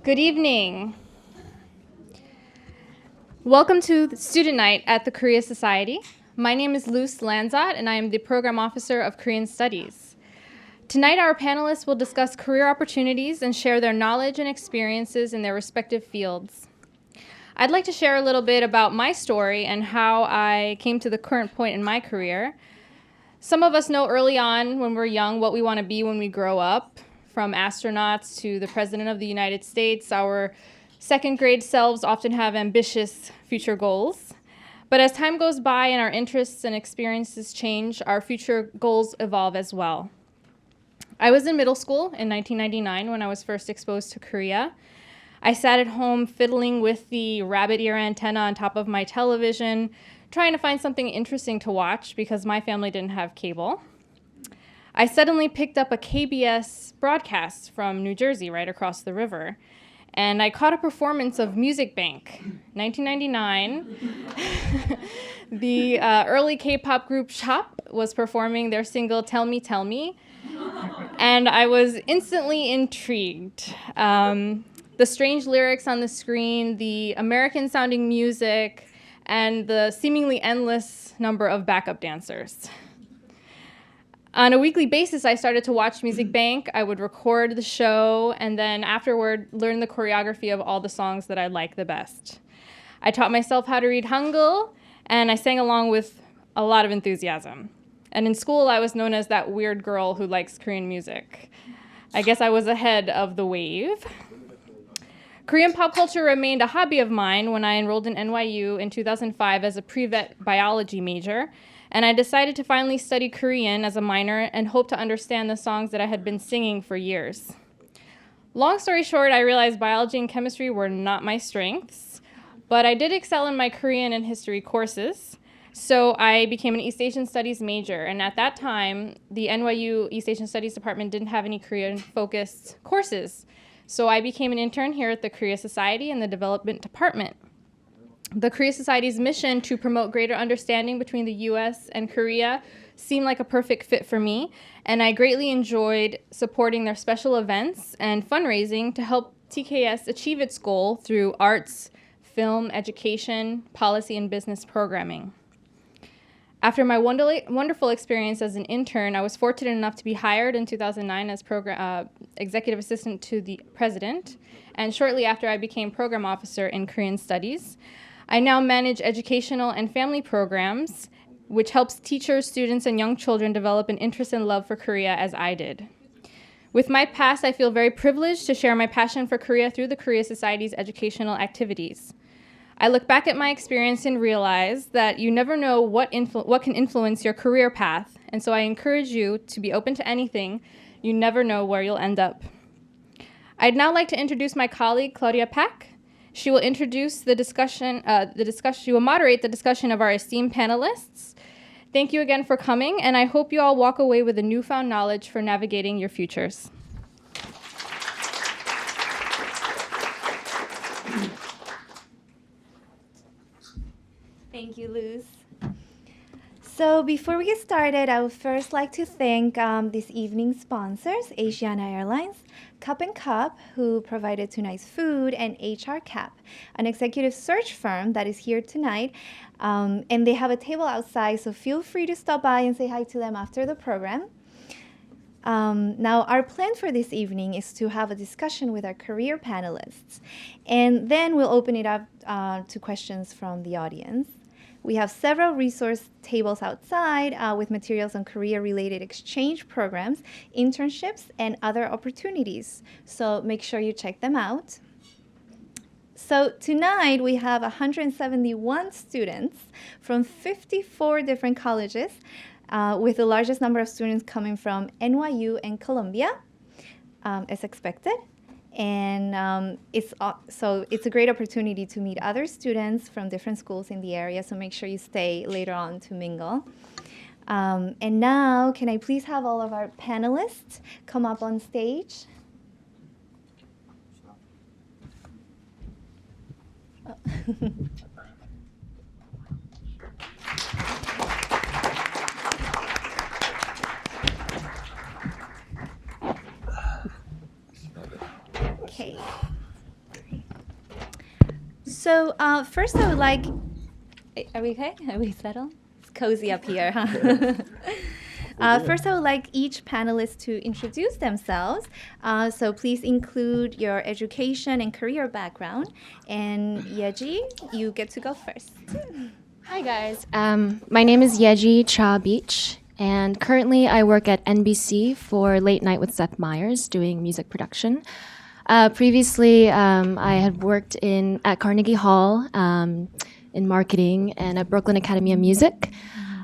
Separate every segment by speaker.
Speaker 1: Good evening. Welcome to the Student Night at the Korea Society. My name is Luz Lanzat, and I am the Program Officer of Korean Studies. Tonight, our panelists will discuss career opportunities and share their knowledge and experiences in their respective fields. I'd like to share a little bit about my story and how I came to the current point in my career. Some of us know early on when we're young what we want to be when we grow up. From astronauts to the President of the United States, our second grade selves often have ambitious future goals. But as time goes by and our interests and experiences change, our future goals evolve as well. I was in middle school in 1999 when I was first exposed to Korea. I sat at home fiddling with the rabbit ear antenna on top of my television, trying to find something interesting to watch because my family didn't have cable. I suddenly picked up a KBS broadcast from New Jersey right across the river, and I caught a performance of Music Bank, 1999. The early K-pop group Shop was performing their single Tell Me, Tell Me, and I was instantly intrigued. The strange lyrics on the screen, the American-sounding music, and the seemingly endless number of backup dancers. On a weekly basis, I started to watch Music Bank. I would record the show and then afterward learn the choreography of all the songs that I liked the best. I taught myself how to read Hangul, and I sang along with a lot of enthusiasm. And in school, I was known as that weird girl who likes Korean music. I guess I was ahead of the wave. Korean pop culture remained a hobby of mine when I enrolled in NYU in 2005 as a pre-vet biology major. And I decided to finally study Korean as a minor and hope to understand the songs that I had been singing for years. Long story short, I realized biology and chemistry were not my strengths, but I did excel in my Korean and history courses. So I became an East Asian Studies major, and at that time, the NYU East Asian Studies department didn't have any Korean-focused courses. So I became an intern here at the Korea Society in the development department. The Korea Society's mission to promote greater understanding between the US and Korea seemed like a perfect fit for me, and I greatly enjoyed supporting their special events and fundraising to help TKS achieve its goal through arts, film, education, policy, and business programming. After my wonderful experience as an intern, I was fortunate enough to be hired in 2009 as executive assistant to the president, and shortly after I became program officer in Korean Studies. I now manage educational and family programs, which helps teachers, students, and young children develop an interest and love for Korea as I did. With my past, I feel very privileged to share my passion for Korea through the Korea Society's educational activities. I look back at my experience and realize that you never know what can influence your career path, and so I encourage you to be open to anything. You never know where you'll end up. I'd now like to introduce my colleague, Claudia Pack. She will introduce the discussion. She will moderate the discussion of our esteemed panelists. Thank you again for coming, and I hope you all walk away with a newfound knowledge for navigating your futures.
Speaker 2: Thank you, Luz. So before we get started, I would first like to thank this evening's sponsors, Asiana Airlines, Cup & Cup, who provided tonight's food, and HR Cap, an executive search firm that is here tonight. And they have a table outside, so feel free to stop by and say hi to them after the program. Now, our plan for this evening is to have a discussion with our career panelists, and then we'll open it up to questions from the audience. We have several resource tables outside with materials on career-related exchange programs, internships, and other opportunities. So make sure you check them out. So tonight we have 171 students from 54 different colleges, with the largest number of students coming from NYU and Columbia, as expected. And it's a great opportunity to meet other students from different schools in the area, so make sure you stay later on to mingle. And now, can I please have all of our panelists come up on stage? Okay. So first I would like, are we okay? Are we settled? It's cozy up here, huh? First, I would like each panelist to introduce themselves. So please include your education and career background. And Yeji, you get to go first.
Speaker 3: Hi guys, my name is Yeji Cha Beach, and currently I work at NBC for Late Night with Seth Meyers doing music production. Previously, I had worked at Carnegie Hall in marketing and at Brooklyn Academy of Music.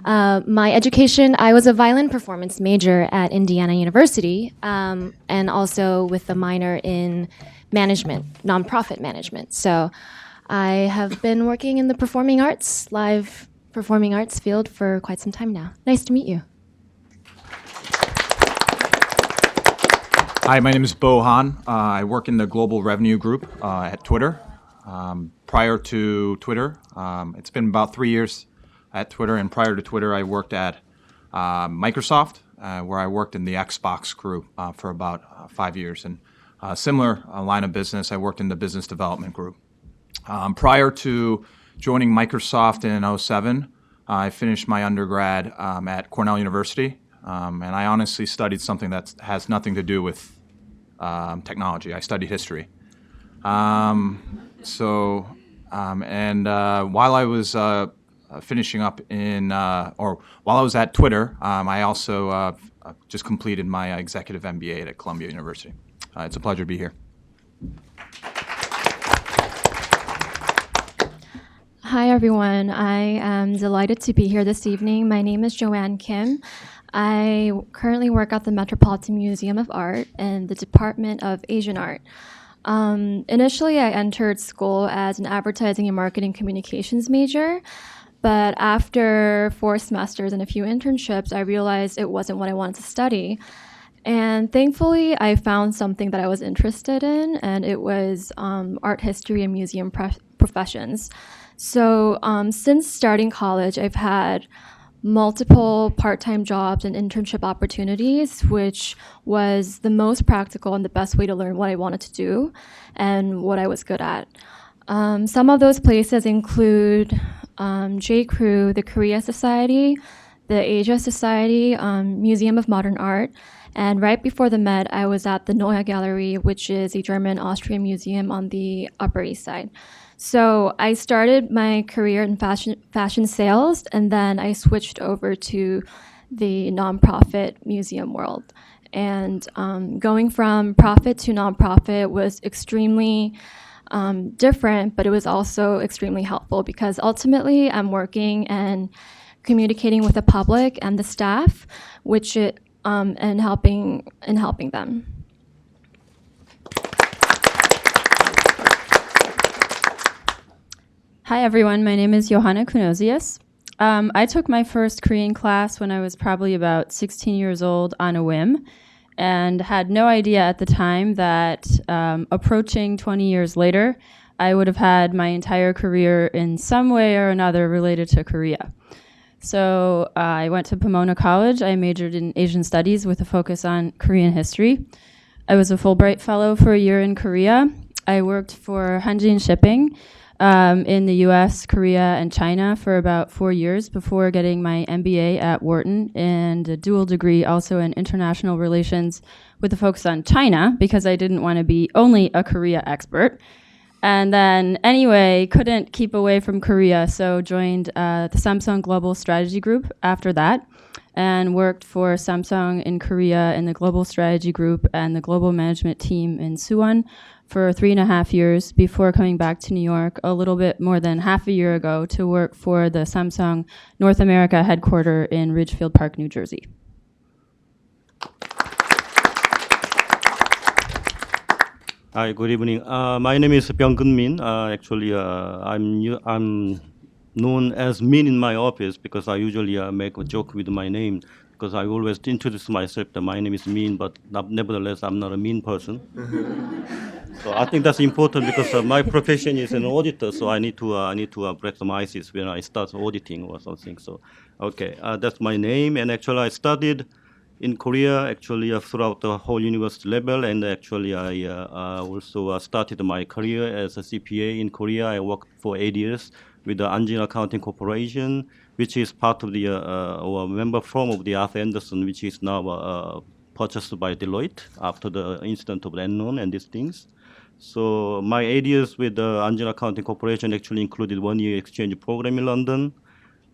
Speaker 3: My education, I was a violin performance major at Indiana University, and also with a minor in management, nonprofit management. So I have been working in the performing arts, live performing arts field for quite some time now. Nice to meet you.
Speaker 4: Hi, my name is Bo Han. I work in the global revenue group at Twitter. Prior to Twitter, it's been about 3 years at Twitter, and prior to Twitter, I worked at Microsoft, where I worked in the Xbox group for about 5 years. And similar line of business, I worked in the business development group. Prior to joining Microsoft in 2007, I finished my undergrad at Cornell University, and I honestly studied something that has nothing to do with technology. I studied history. While I was finishing up while I was at Twitter, I also just completed my executive MBA at Columbia University. It's a pleasure to be here.
Speaker 3: Hi everyone, I am delighted to be here this evening. My name is Joanne Kim. I currently work at the Metropolitan Museum of Art in the Department of Asian Art. Initially, I entered school as an advertising and marketing communications major, but after 4 semesters and a few internships, I realized it wasn't what I wanted to study. And thankfully, I found something that I was interested in, and it was art history and museum professions. So since starting college, I've had multiple part-time jobs and internship opportunities, which was the most practical and the best way to learn what I wanted to do and what I was good at. Some of those places include J.Crew, the Korea Society, the Asia Society, Museum of Modern Art, and right before the Met, I was at the Neue Gallery, which is a German-Austrian museum on the Upper East Side. So I started my career in fashion sales, and then I switched over to the nonprofit museum world. And going from profit to nonprofit was extremely different, but it was also extremely helpful because ultimately I'm working and communicating with the public and the staff, and helping them.
Speaker 5: Hi everyone, my name is Johanna Kunozius. I took my first Korean class when I was probably about 16 years old on a whim and had no idea at the time that approaching 20 years later, I would have had my entire career in some way or another related to Korea. So I went to Pomona College. I majored in Asian Studies with a focus on Korean history. I was a Fulbright Fellow for a year in Korea. I worked for Hanjin Shipping in the US, Korea, and China for about 4 years before getting my MBA at Wharton and a dual degree also in international relations with a focus on China because I didn't want to be only a Korea expert. And then anyway, couldn't keep away from Korea, so joined the Samsung Global Strategy Group after that and worked for Samsung in Korea in the Global Strategy Group and the Global Management Team in Suwon for 3.5 years before coming back to New York a little bit more than half a year ago to work for the Samsung North America headquarter in Ridgefield Park, New Jersey.
Speaker 6: Hi, good evening. My name is Byung-Keun Min. Actually, I'm known as Min in my office because I usually make a joke with my name because I always introduce myself that my name is Min, but nevertheless, I'm not a mean person. So I think that's important because my profession is an auditor, so I need to break some ices when I start auditing or something. So, okay, that's my name, and actually I studied in Korea, actually, throughout the whole university level, and actually, I also started my career as a CPA in Korea. I worked for 8 years with the Anjin Accounting Corporation, which is part of the or member firm of the Arthur Andersen, which is now purchased by Deloitte after the incident of Enron and these things. So my 8 years with the Anjin Accounting Corporation actually included 1 year exchange program in London.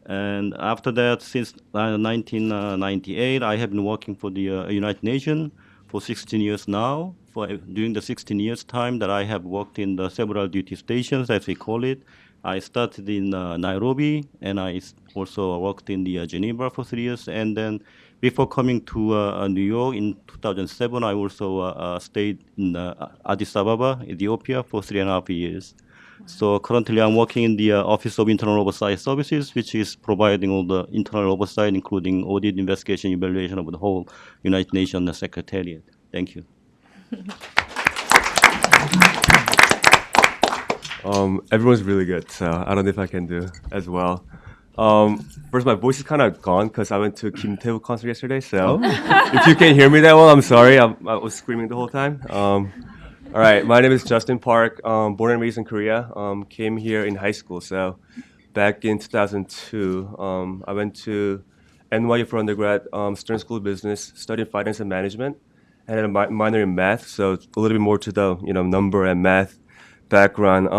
Speaker 6: And after that, since 1998, I have been working for the United Nations for 16 years now. During the 16 years time that I have worked in the several duty stations, as we call it, I started in Nairobi, and I also worked in the Geneva for 3 years. And then before coming to New York in 2007, I also stayed in Addis Ababa, Ethiopia, for 3.5 years. So currently I'm working in the Office of Internal Oversight Services, which is providing all the internal oversight, including audit, investigation, evaluation of the whole United Nations Secretariat. Thank you.
Speaker 7: Everyone's really good, so I don't know if I can do as well. First, my voice is kind of gone because I went to Kim Tae concert yesterday, so if you can't hear me that well, I'm sorry. I was screaming the whole time. All right, my name is Justin Park, born and raised in Korea, came here in high school. So back in 2002, I went to NYU for undergrad, Stern School of Business, studied finance and management, and had a minor in math, so a little bit more to the number and math background.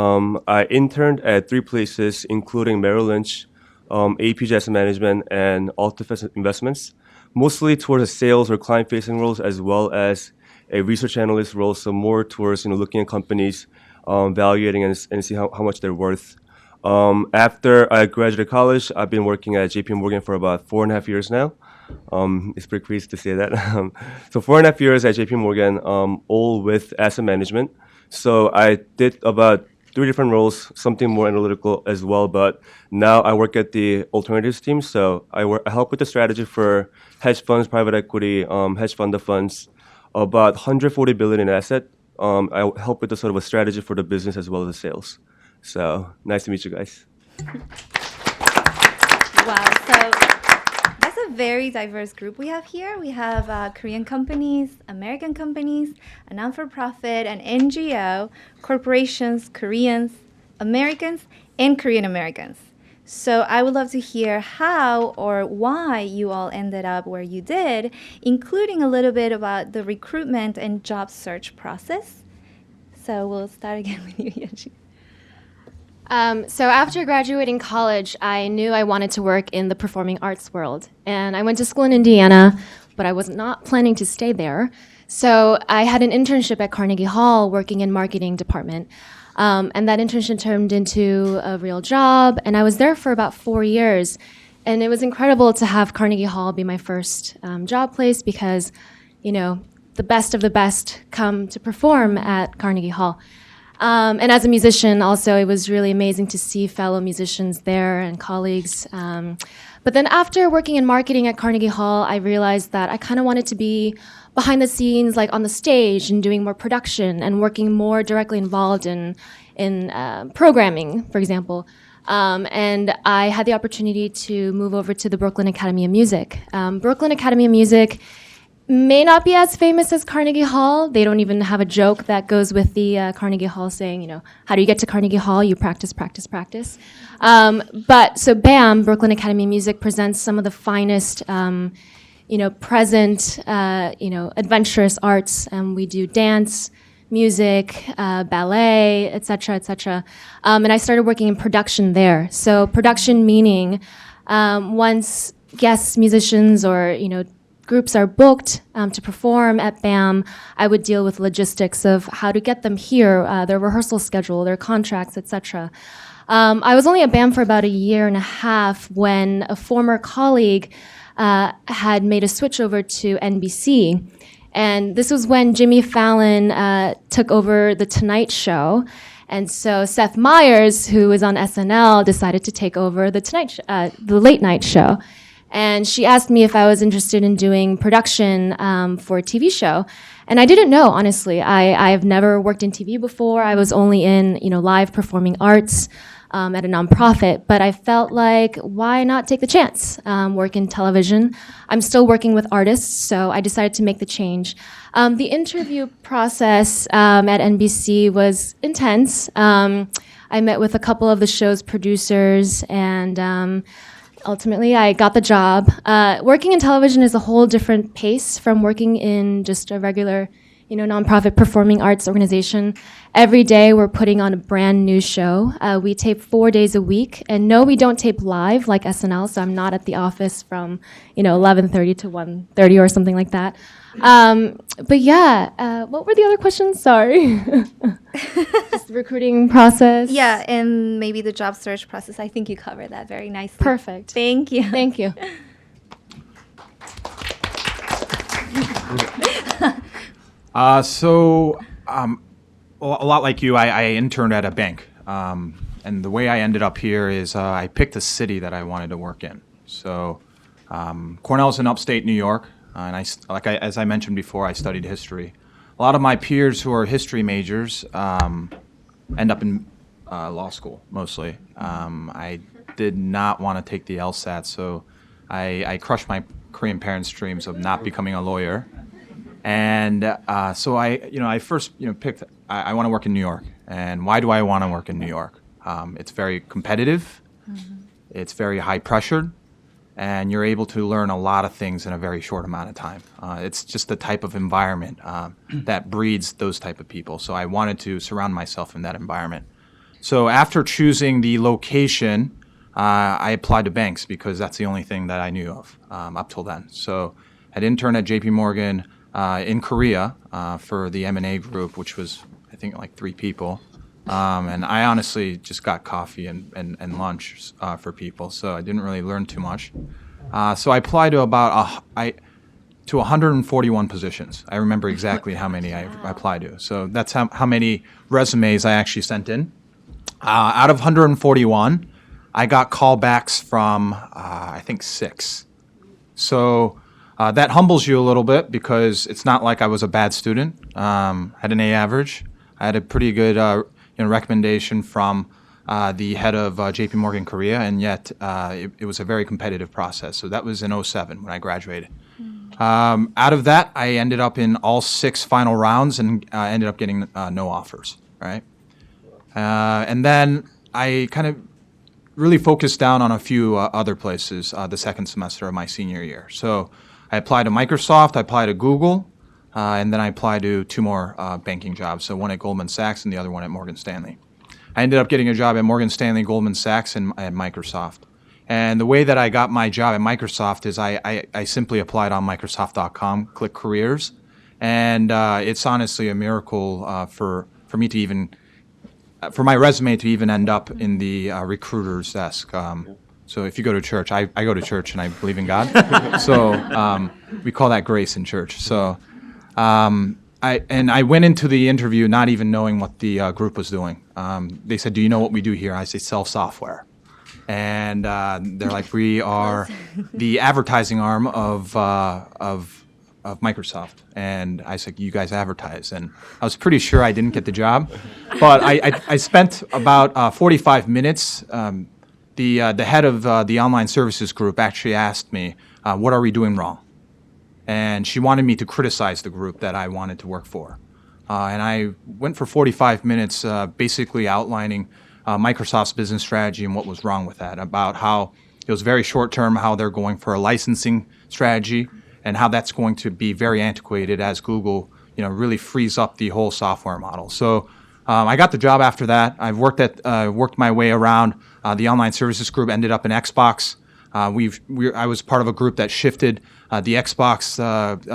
Speaker 7: I interned at 3 places, including Merrill Lynch, APG Asset Management, and Altifest Investments, mostly towards the sales or client-facing roles, as well as a research analyst role, so more towards looking at companies, evaluating and see how much they're worth. After I graduated college, I've been working at JP Morgan for about 4.5 years now. It's pretty crazy to say that. So 4.5 years at JP Morgan, all with asset management. So I did about 3 different roles, something more analytical as well, but now I work at the alternatives team. So I help with the strategy for hedge funds, private equity, hedge fund of funds, about 140 billion in asset. I help with the sort of a strategy for the business as well as the sales. So nice to meet you guys.
Speaker 2: Wow, so that's a very diverse group we have here. We have Korean companies, American companies, a non-for-profit, an NGO, corporations, Koreans, Americans, and Korean Americans. So I would love to hear how or why you all ended up where you did, including a little bit about the recruitment and job search process. So we'll start again with you, Yeji.
Speaker 3: So after graduating college, I knew I wanted to work in the performing arts world. And I went to school in Indiana, but I was not planning to stay there. So I had an internship at Carnegie Hall working in marketing department. And that internship turned into a real job. And I was there for about 4 years. And it was incredible to have Carnegie Hall be my first job place because, the best of the best come to perform at Carnegie Hall. And as a musician, also, it was really amazing to see fellow musicians there and colleagues. But then after working in marketing at Carnegie Hall, I realized that I kind of wanted to be behind the scenes, like on the stage and doing more production and working more directly involved in programming, for example. And I had the opportunity to move over to the Brooklyn Academy of Music. Brooklyn Academy of Music may not be as famous as Carnegie Hall. They don't even have a joke that goes with the Carnegie Hall saying, how do you get to Carnegie Hall? You practice, practice, practice. But so BAM, Brooklyn Academy of Music, presents some of the finest, present, adventurous arts. We do dance, music, ballet, et cetera, et cetera. And I started working in production there. So production meaning once guests, musicians, or, groups are booked to perform at BAM, I would deal with logistics of how to get them here, their rehearsal schedule, their contracts, etc. I was only at BAM for about 1.5 years when a former colleague had made a switch over to NBC. And this was when Jimmy Fallon took over The Tonight Show. And so Seth Meyers, who was on SNL, decided to take over the Late Night Show. And she asked me if I was interested in doing production for a TV show. And I didn't know, honestly. I've never worked in TV before. I was only in, live performing arts. at a nonprofit, but I felt like, why not take the chance? Work in television. I'm still working with artists, so I decided to make the change. The interview process at NBC was intense. I met with a couple of the show's producers, and ultimately I got the job. Working in television is a whole different pace from working in just a regular, nonprofit performing arts organization. Every day we're putting on a brand new show. We tape 4 days a week, and no, we don't tape live like SNL, so I'm not at the office from 11:30 to 1:30 or something like that. But yeah, what were the other questions? Sorry. Just the recruiting process.
Speaker 2: Yeah, and maybe the job search process. I think you covered that very nicely.
Speaker 3: Perfect.
Speaker 2: Thank you.
Speaker 3: Thank you.
Speaker 4: A lot like you, I interned at a bank. And the way I ended up here is I picked a city that I wanted to work in. So Cornell's in upstate New York, and as I mentioned before, I studied history. A lot of my peers who are history majors end up in law school, mostly. I did not want to take the LSAT, so I crushed my Korean parents' dreams of not becoming a lawyer. And so I first picked, I want to work in New York. And why do I want to work in New York? It's very competitive, it's very high pressured, and you're able to learn a lot of things in a very short amount of time. It's just the type of environment that breeds those type of people. So I wanted to surround myself in that environment. So after choosing the location, I applied to banks because that's the only thing that I knew of up till then. So I'd interned at JP Morgan in Korea for the M&A group, which was, I think, like 3 people. And I honestly just got coffee and lunch for people, so I didn't really learn too much. So I applied to to 141 positions. I remember exactly how many I applied to. So that's how many resumes I actually sent in. Out of 141, I got callbacks from, I think, 6. So that humbles you a little bit because it's not like I was a bad student. Had an A average. I had a pretty good recommendation from the head of JP Morgan Korea, and yet it was a very competitive process. So that was in 2007 when I graduated. Out of that, I ended up in all 6 final rounds and ended up getting no offers, right? And then I kind of really focused down on a few other places the second semester of my senior year. So I applied to Microsoft, I applied to Google, and then I applied to 2 more banking jobs, so one at Goldman Sachs and the other one at Morgan Stanley. I ended up getting a job at Morgan Stanley, Goldman Sachs, and at Microsoft. And the way that I got my job at Microsoft is I simply applied on Microsoft.com, click careers, and it's honestly a miracle for me to even, for my resume to even end up in the recruiter's desk. So if you go to church, I go to church and I believe in God. So we call that grace in church. So I went into the interview not even knowing what the group was doing. They said, "Do you know what we do here?" I say, "Sell software." And they're like, "We are the advertising arm of Microsoft." And I said, "You guys advertise?" And I was pretty sure I didn't get the job, but I spent about 45 minutes. The head of the online services group actually asked me, "What are we doing wrong?" And she wanted me to criticize the group that I wanted to work for. And I went for 45 minutes basically outlining Microsoft's business strategy and what was wrong with that, about how it was very short term, how they're going for a licensing strategy, and how that's going to be very antiquated as Google really frees up the whole software model. So I got the job after that. I've worked my way around the online services group, ended up in Xbox. I was part of a group that shifted the Xbox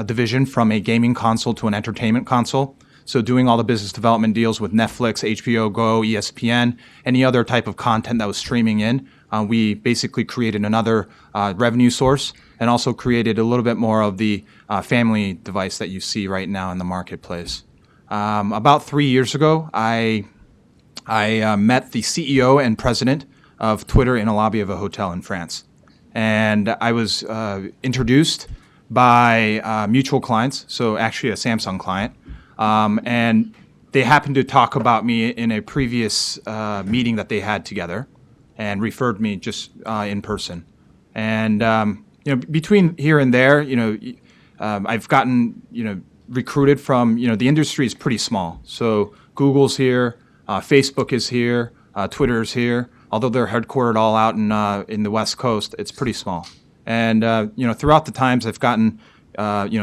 Speaker 4: division from a gaming console to an entertainment console. So doing all the business development deals with Netflix, HBO Go, ESPN, any other type of content that was streaming in. We basically created another revenue source and also created a little bit more of the family device that you see right now in the marketplace. About 3 years ago, I met the CEO and president of Twitter in a lobby of a hotel in France. And I was introduced by mutual clients, so actually a Samsung client. And they happened to talk about me in a previous meeting that they had together, and referred me just in person. And between here and there, I've gotten recruited from the industry is pretty small. So Google's here, Facebook is here, Twitter's here. Although they're headquartered all out in the West Coast, it's pretty small. And throughout the times, I've gotten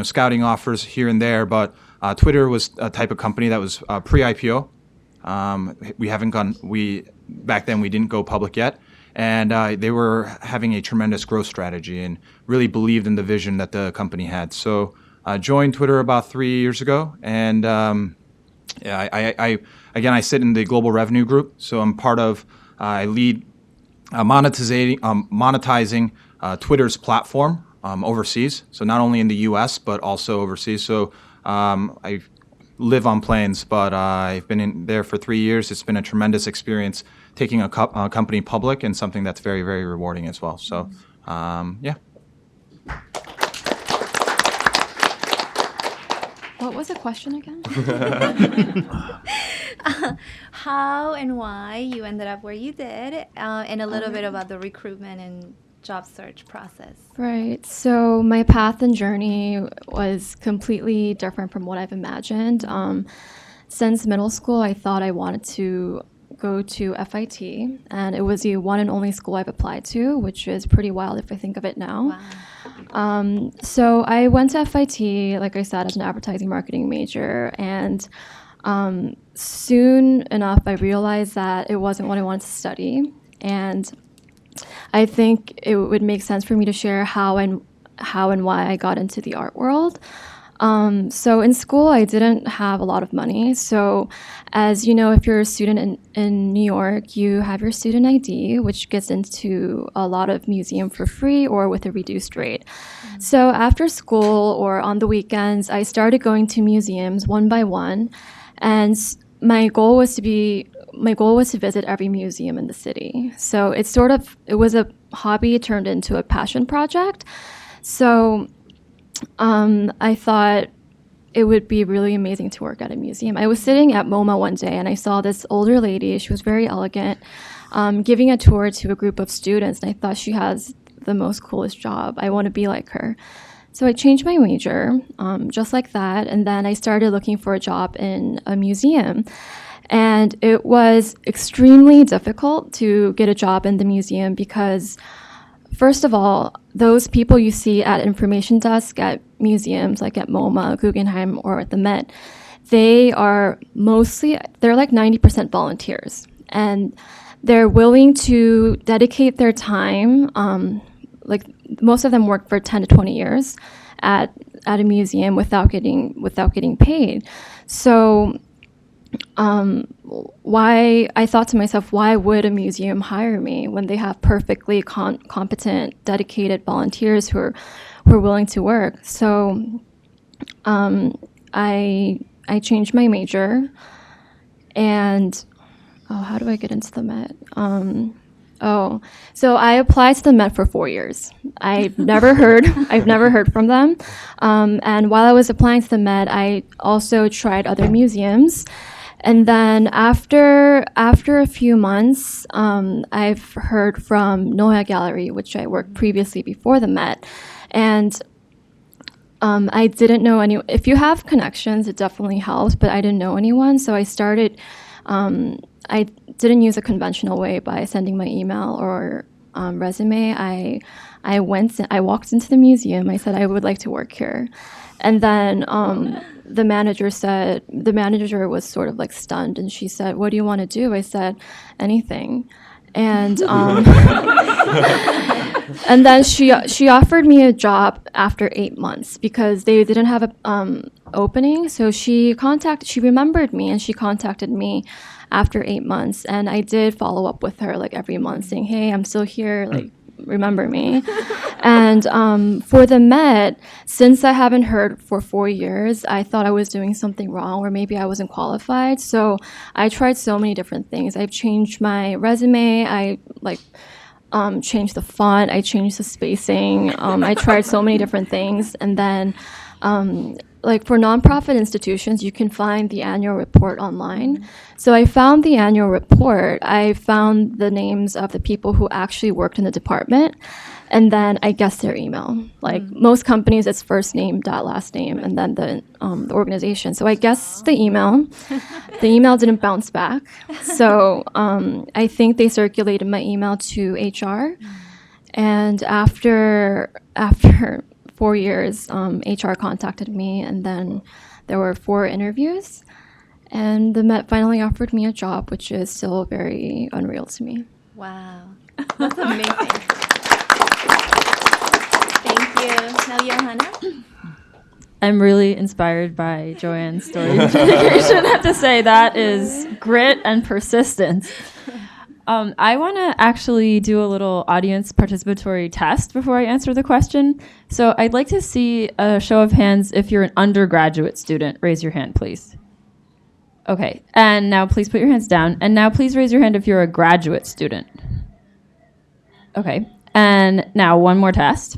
Speaker 4: scouting offers here and there, but Twitter was a type of company that was pre-IPO. Back then we didn't go public yet, and they were having a tremendous growth strategy and really believed in the vision that the company had. So I joined Twitter about 3 years ago, and I sit in the global revenue group. So I'm part of, I lead monetizing Twitter's platform overseas. So not only in the U.S. but also overseas. So I live on planes, but I've been in there for 3 years. It's been a tremendous experience taking a company public, and something that's very, very rewarding as well. So, yeah.
Speaker 3: What was the question again?
Speaker 2: How and why you ended up where you did, and a little bit about the recruitment and job search process.
Speaker 3: Right. So my path and journey was completely different from what I've imagined. Since middle school, I thought I wanted to go to FIT, and it was the one and only school I've applied to, which is pretty wild if I think of it now.
Speaker 2: Wow.
Speaker 3: So I went to FIT, like I said, as an advertising marketing major, and soon enough I realized that it wasn't what I wanted to study, and I think it would make sense for me to share how and why I got into the art world. So in school, I didn't have a lot of money. So as you know, if you're a student in New York, you have your student ID, which gets into a lot of museum for free or with a reduced rate. So after school or on the weekends, I started going to museums one by one. And my goal was to visit every museum in the city. So it was a hobby turned into a passion project. So I thought it would be really amazing to work at a museum. I was sitting at MoMA one day and I saw this older lady. She was very elegant, giving a tour to a group of students. And I thought, she has the most coolest job. I want to be like her. So I changed my major just like that. And then I started looking for a job in a museum. And it was extremely difficult to get a job in the museum because, first of all, those people you see at information desk at museums like at MoMA, Guggenheim, or at the Met, they're like 90% volunteers. And they're willing to dedicate their time, like most of them work for 10 to 20 years at a museum without getting paid. So why I thought to myself, why would a museum hire me when they have perfectly competent, dedicated volunteers who are willing to work? So I changed my major, and how do I get into the Met? So I applied to the Met for 4 years. I've never heard from them. And while I was applying to the Met, I also tried other museums. And then after a few months, I've heard from Noya Gallery, which I worked previously before the Met. And I didn't know any. If you have connections, it definitely helps, but I didn't know anyone. So I started, I didn't use a conventional way by sending my email or resume. I walked into the museum. I said, I would like to work here. And then the manager was sort of like stunned, and she said, what do you want to do? I said, anything. And and then she offered me a job after 8 months because they didn't have an opening. So she remembered me, and she contacted me after 8 months. And I did follow up with her like every month saying, hey, I'm still here, like, remember me. And for the Met, since I haven't heard for 4 years, I thought I was doing something wrong, or maybe I wasn't qualified. So I tried so many different things. I've changed my resume. I changed the font. I changed the spacing. I tried so many different things. And then like for nonprofit institutions, you can find the annual report online. So I found the annual report. I found the names of the people who actually worked in the department, and then I guessed their email. Like most companies, it's first name dot last name, and then the organization. So I guessed the email. The email didn't bounce back. So I think they circulated my email to HR. And after 4 years, HR contacted me, and then there were 4 interviews, and the Met finally offered me a job, which is still very unreal to me.
Speaker 2: Wow. That's amazing. Thank you. Now, Johanna?
Speaker 5: I'm really inspired by Joanne's story. I should have to say that is grit and persistence. I want to actually do a little audience participatory test before I answer the question. So I'd like to see a show of hands if you're an undergraduate student. Raise your hand, please. Okay, and now please put your hands down. And now please raise your hand if you're a graduate student. Okay, and now one more test.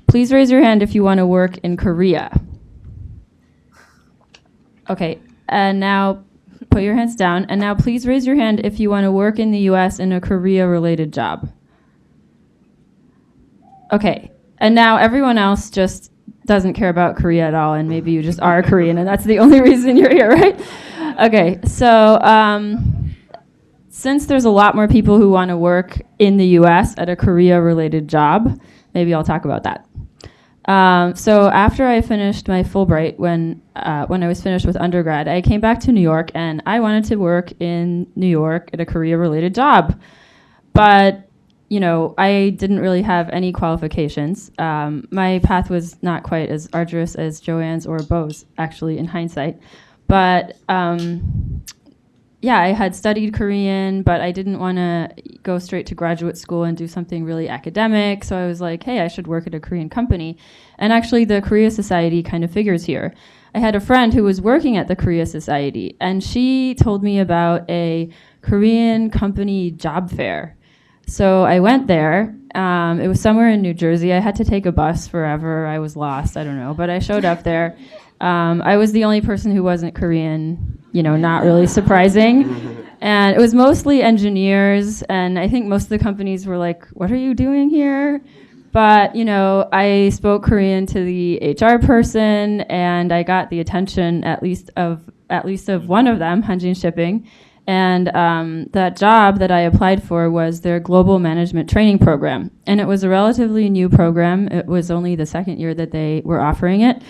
Speaker 5: Please raise your hand if you want to work in Korea. Okay, and now put your hands down. And now please raise your hand if you want to work in the US in a Korea-related job. Okay, and now everyone else just doesn't care about Korea at all, and maybe you just are Korean, and that's the only reason you're here, right? Okay, so since there's a lot more people who want to work in the US at a Korea-related job, maybe I'll talk about that. So after I finished my Fulbright, when I was finished with undergrad, I came back to New York, and I wanted to work in New York at a Korea-related job. But, you know, I didn't really have any qualifications. My path was not quite as arduous as Joanne's or Bo's, actually, in hindsight. But yeah, I had studied Korean, but I didn't want to go straight to graduate school and do something really academic. So I was like, hey, I should work at a Korean company. And actually, the Korea Society kind of figures here. I had a friend who was working at the Korea Society, and she told me about a Korean company job fair. So I went there. It was somewhere in New Jersey. I had to take a bus forever. I was lost. I don't know. But I showed up there. I was the only person who wasn't Korean, you know, not really surprising. And it was mostly engineers, and I think most of the companies were like, what are you doing here? But, you know, I spoke Korean to the HR person, and I got the attention at least of one of them, Hanjin Shipping. And that job that I applied for was their global management training program. And it was a relatively new program. It was only the second year that they were offering it.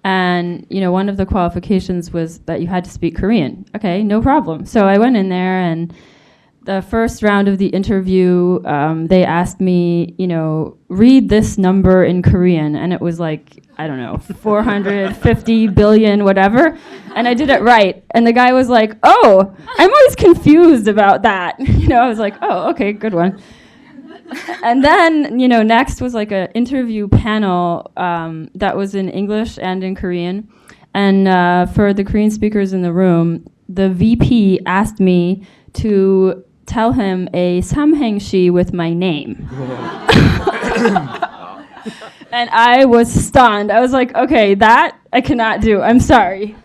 Speaker 5: And, you know, one of the qualifications was that you had to speak Korean. Okay, no problem. So I went in there, and the first round of the interview, they asked me, you know, read this number in Korean. And it was like, I don't know, 450 billion, whatever. And I did it right. And the guy was like, oh, I'm always confused about that. You know, I was like, oh, okay, good one. And then, you know, next was like an interview panel that was in English and in Korean. And for the Korean speakers in the room, the VP asked me to tell him a samhaengshi with my name. And I was stunned. I was like, okay, that I cannot do. I'm sorry.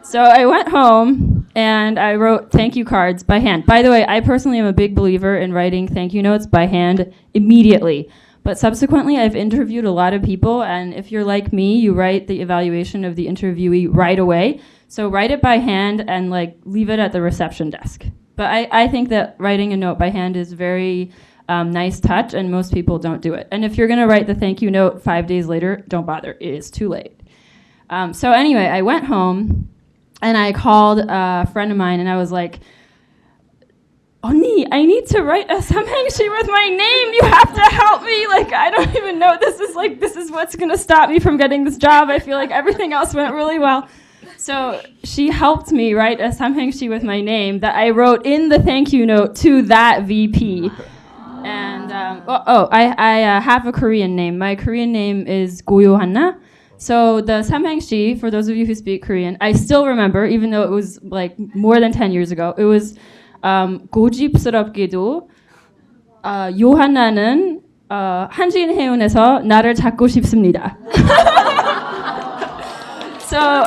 Speaker 5: So I went home and I wrote thank you cards by hand. By the way, I personally am a big believer in writing thank you notes by hand immediately. But subsequently, I've interviewed a lot of people, and if you're like me, you write the evaluation of the interviewee right away. So write it by hand and like leave it at the reception desk. But I think that writing a note by hand is very nice touch, and most people don't do it. And if you're going to write the thank you note 5 days later, don't bother. It is too late. So anyway, I went home. And I called a friend of mine, and I was like, Oni, I need to write a samhaengshi with my name. You have to help me. Like, I don't even know. This is what's going to stop me from getting this job. I feel like everything else went really well. So she helped me write a samhaengshi with my name that I wrote in the thank you note to that VP. And, I have a Korean name. My Korean name is Johanna. So the samhaengshi, for those of you who speak Korean, I still remember, even though it was like more than 10 years ago, it was 고집스럽게도 요한나는 한진 해운에서 나를 잡고 싶습니다. So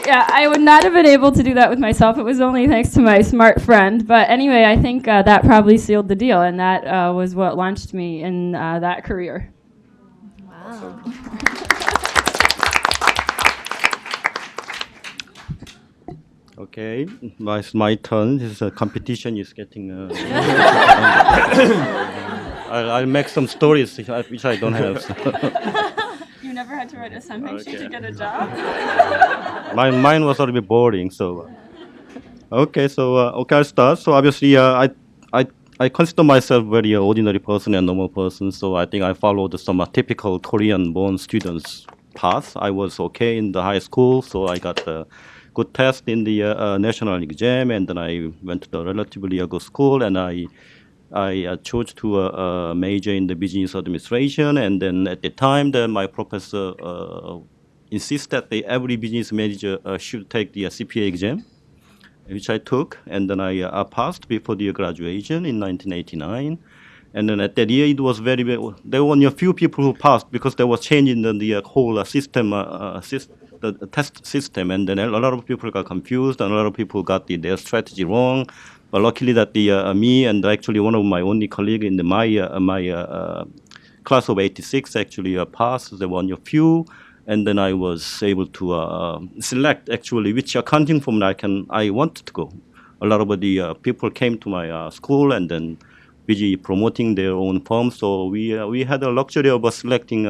Speaker 5: Yeah, I would not have been able to do that with myself. It was only thanks to my smart friend. But anyway, I think that probably sealed the deal, and that was what launched me in that career.
Speaker 2: Wow.
Speaker 6: Okay, my turn. This competition is getting. I'll make some stories which I don't have. So.
Speaker 5: You never had to write a sentence sheet to get a job?
Speaker 6: Mine was a little bit boring. So. Okay, so I'll start. So obviously, I consider myself very ordinary person and normal person. So I think I followed some typical Korean-born students' path. I was okay in the high school, so I got a good test in the national exam, and then I went to the relatively good school, and I chose to major in the business administration. And then at the time, my professor insisted that every business manager should take the CPA exam, which I took, and then I passed before the graduation in 1989. And then at that year, it was there were only a few people who passed because there was change in the whole system, the test system, and then a lot of people got confused, and a lot of people got their strategy wrong. But luckily that me and actually one of my only colleague in my class of 86 actually passed. There were only a few. And then I was able to select actually which accounting firm I wanted to go. A lot of the people came to my school and then busy promoting their own firm. So we had a luxury of selecting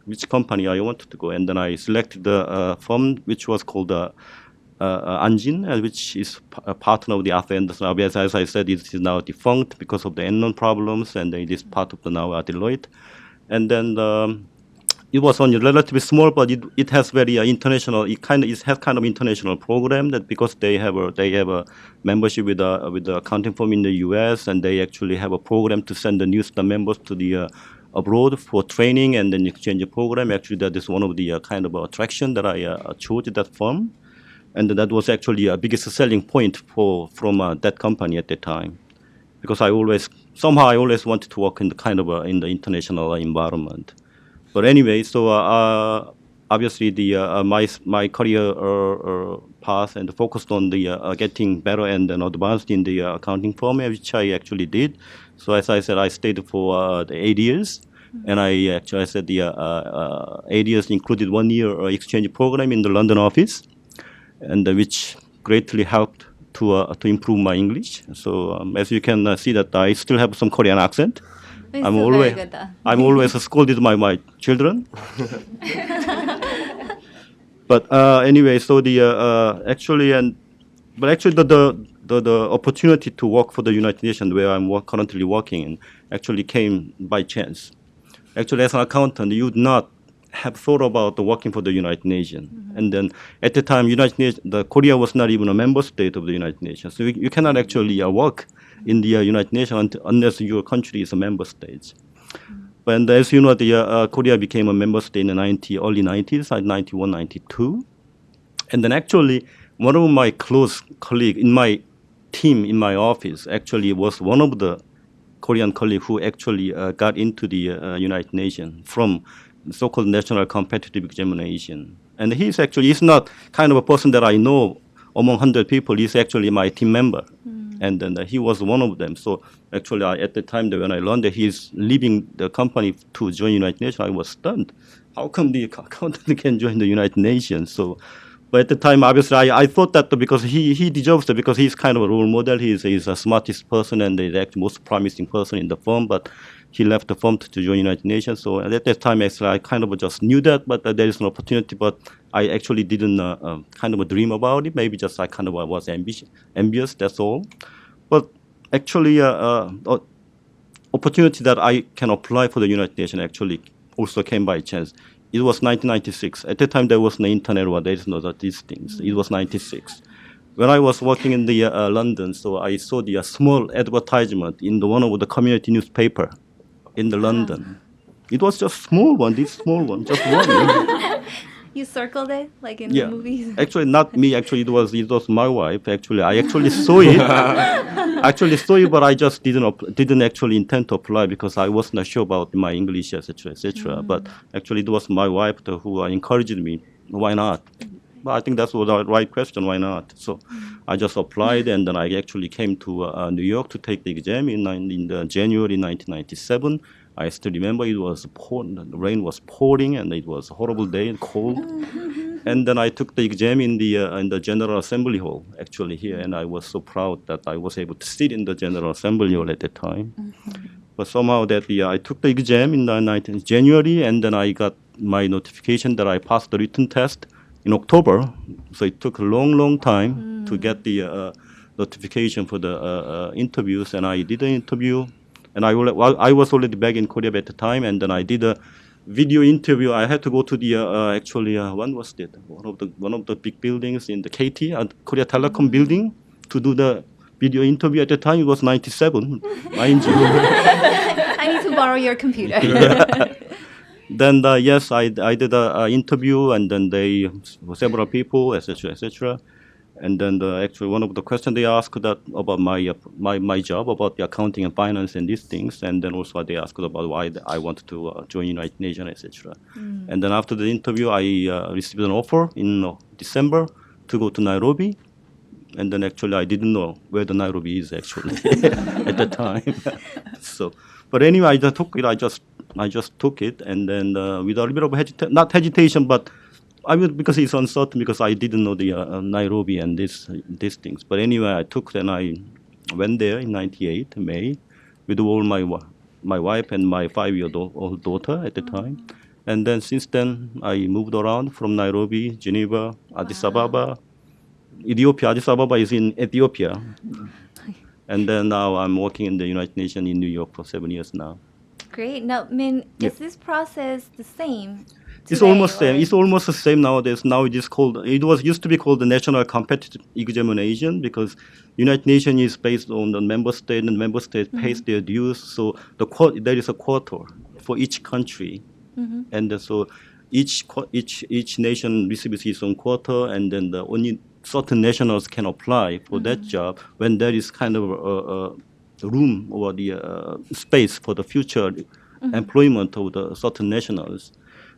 Speaker 6: which company I wanted to go. And then I selected the firm which was called Anjin, which is a partner of the Arthur Andersen. As I said, it is now defunct because of the Enron problems, and it is part of the now Deloitte. And then it was only relatively small, but it has very international. It has kind of international program that because they have a membership with the accounting firm in the U.S. and they actually have a program to send the new members to the abroad for training and then exchange program. Actually, that is one of the kind of attraction that I chose that firm, and that was actually a biggest selling point from that company at the time, because I always wanted to work in the kind of in the international environment. But anyway, so obviously my career path and focused on the getting better and then advanced in the accounting firm, which I actually did. So as I said, I stayed for the 8 years, and I said the 8 years included 1 year exchange program in the London office, and which greatly helped to improve my English. So as you can see that I still have some Korean accent. I'm always scolded by my children. But anyway, so the the opportunity to work for the United Nations, where I'm currently working, actually came by chance. Actually, as an accountant, you would not have thought about working for the United Nations. Mm-hmm. And then at the time, Korea was not even a member state of the United Nations. So you cannot actually work in the United Nations unless your country is a member state. Mm-hmm. And as you know, Korea became a member state in the early 90s, like 91, 92. And then actually, one of my close colleagues in my team, in my office, actually was one of the Korean colleagues who actually got into the United Nations from so-called national competitive examination. And he's not kind of a person that I know among 100 people. He's actually my team member. Mm. And then he was one of them. So actually, at the time when I learned that he's leaving the company to join United Nations, I was stunned. How come the accountant can join the United Nations? So, but at the time, obviously, I thought that because he deserves it, because he's kind of a role model. He's a smartest person and the actually most promising person in the firm. But he left the firm to join United Nations. So at that time, actually, I kind of just knew that, but there is an opportunity. But I actually didn't kind of dream about it. Maybe just I kind of was envious. That's all. But actually, opportunity that I can apply for the United Nations actually also came by chance. It was 1996. At that time, there was no internet or there is no these things. It was 96. When I was working in the London, so I saw the small advertisement in one of the community newspaper in the London. It was just small one, just one.
Speaker 2: You circled it like in the movies?
Speaker 6: Actually, not me. Actually, it was my wife. Actually, I actually saw it. But I just didn't actually intend to apply because I was not sure about my English, etc., etc. But actually, it was my wife who encouraged me. Why not? I think that's the right question. Why not? So I just applied, and then I actually came to New York to take the exam in the January 1997. I still remember it was the rain was pouring, and it was a horrible day and cold. And then I took the exam in the General Assembly Hall, actually here, and I was so proud that I was able to sit in the General Assembly Hall at that time. But somehow I took the exam in the 19th January, and then I got my notification that I passed the written test in October. So it took a long time to get the notification for the interviews, and I did an interview. And I was already back in Korea at the time, and then I did a video interview. I had to go to the when was it? One of the big buildings in the KT, Korea Telecom building, to do the video interview. At the time it was 97, mind you.
Speaker 2: I need to borrow your computer.
Speaker 6: Then yes, I did an interview, and then several people, etc., etc. And then actually one of the questions they asked that about my job, about the accounting and finance and these things, and then also they asked about why I wanted to join United Nations, etc. And then after the interview, I received an offer in December to go to Nairobi, and then actually I didn't know where the Nairobi is actually at the time. So, but anyway, I just took it. I just took it, and then with a little bit of not hesitation, but because it's uncertain, because I didn't know the Nairobi and these things. But anyway, I took it, and I went there in '98 May with all my wife and my 5-year-old daughter at the time. And then since then, I moved around from Nairobi, Geneva, Addis Ababa, Ethiopia. Addis Ababa is in Ethiopia. And then now I'm working in the United Nations in New York for 7 years now.
Speaker 2: Great. Now, Min, is this process the same?
Speaker 6: It's
Speaker 2: today,
Speaker 6: almost same.
Speaker 2: or-
Speaker 6: It's almost the same nowadays. Now it is called. It was used to be called the National Competitive Examination, because United Nations is based on the member state, and member state pays their dues. So there is a quota for each country, and so each nation receives its own quota, and then only certain nationals can apply for that job when there is kind of a room or the space for the future employment of the certain nationals.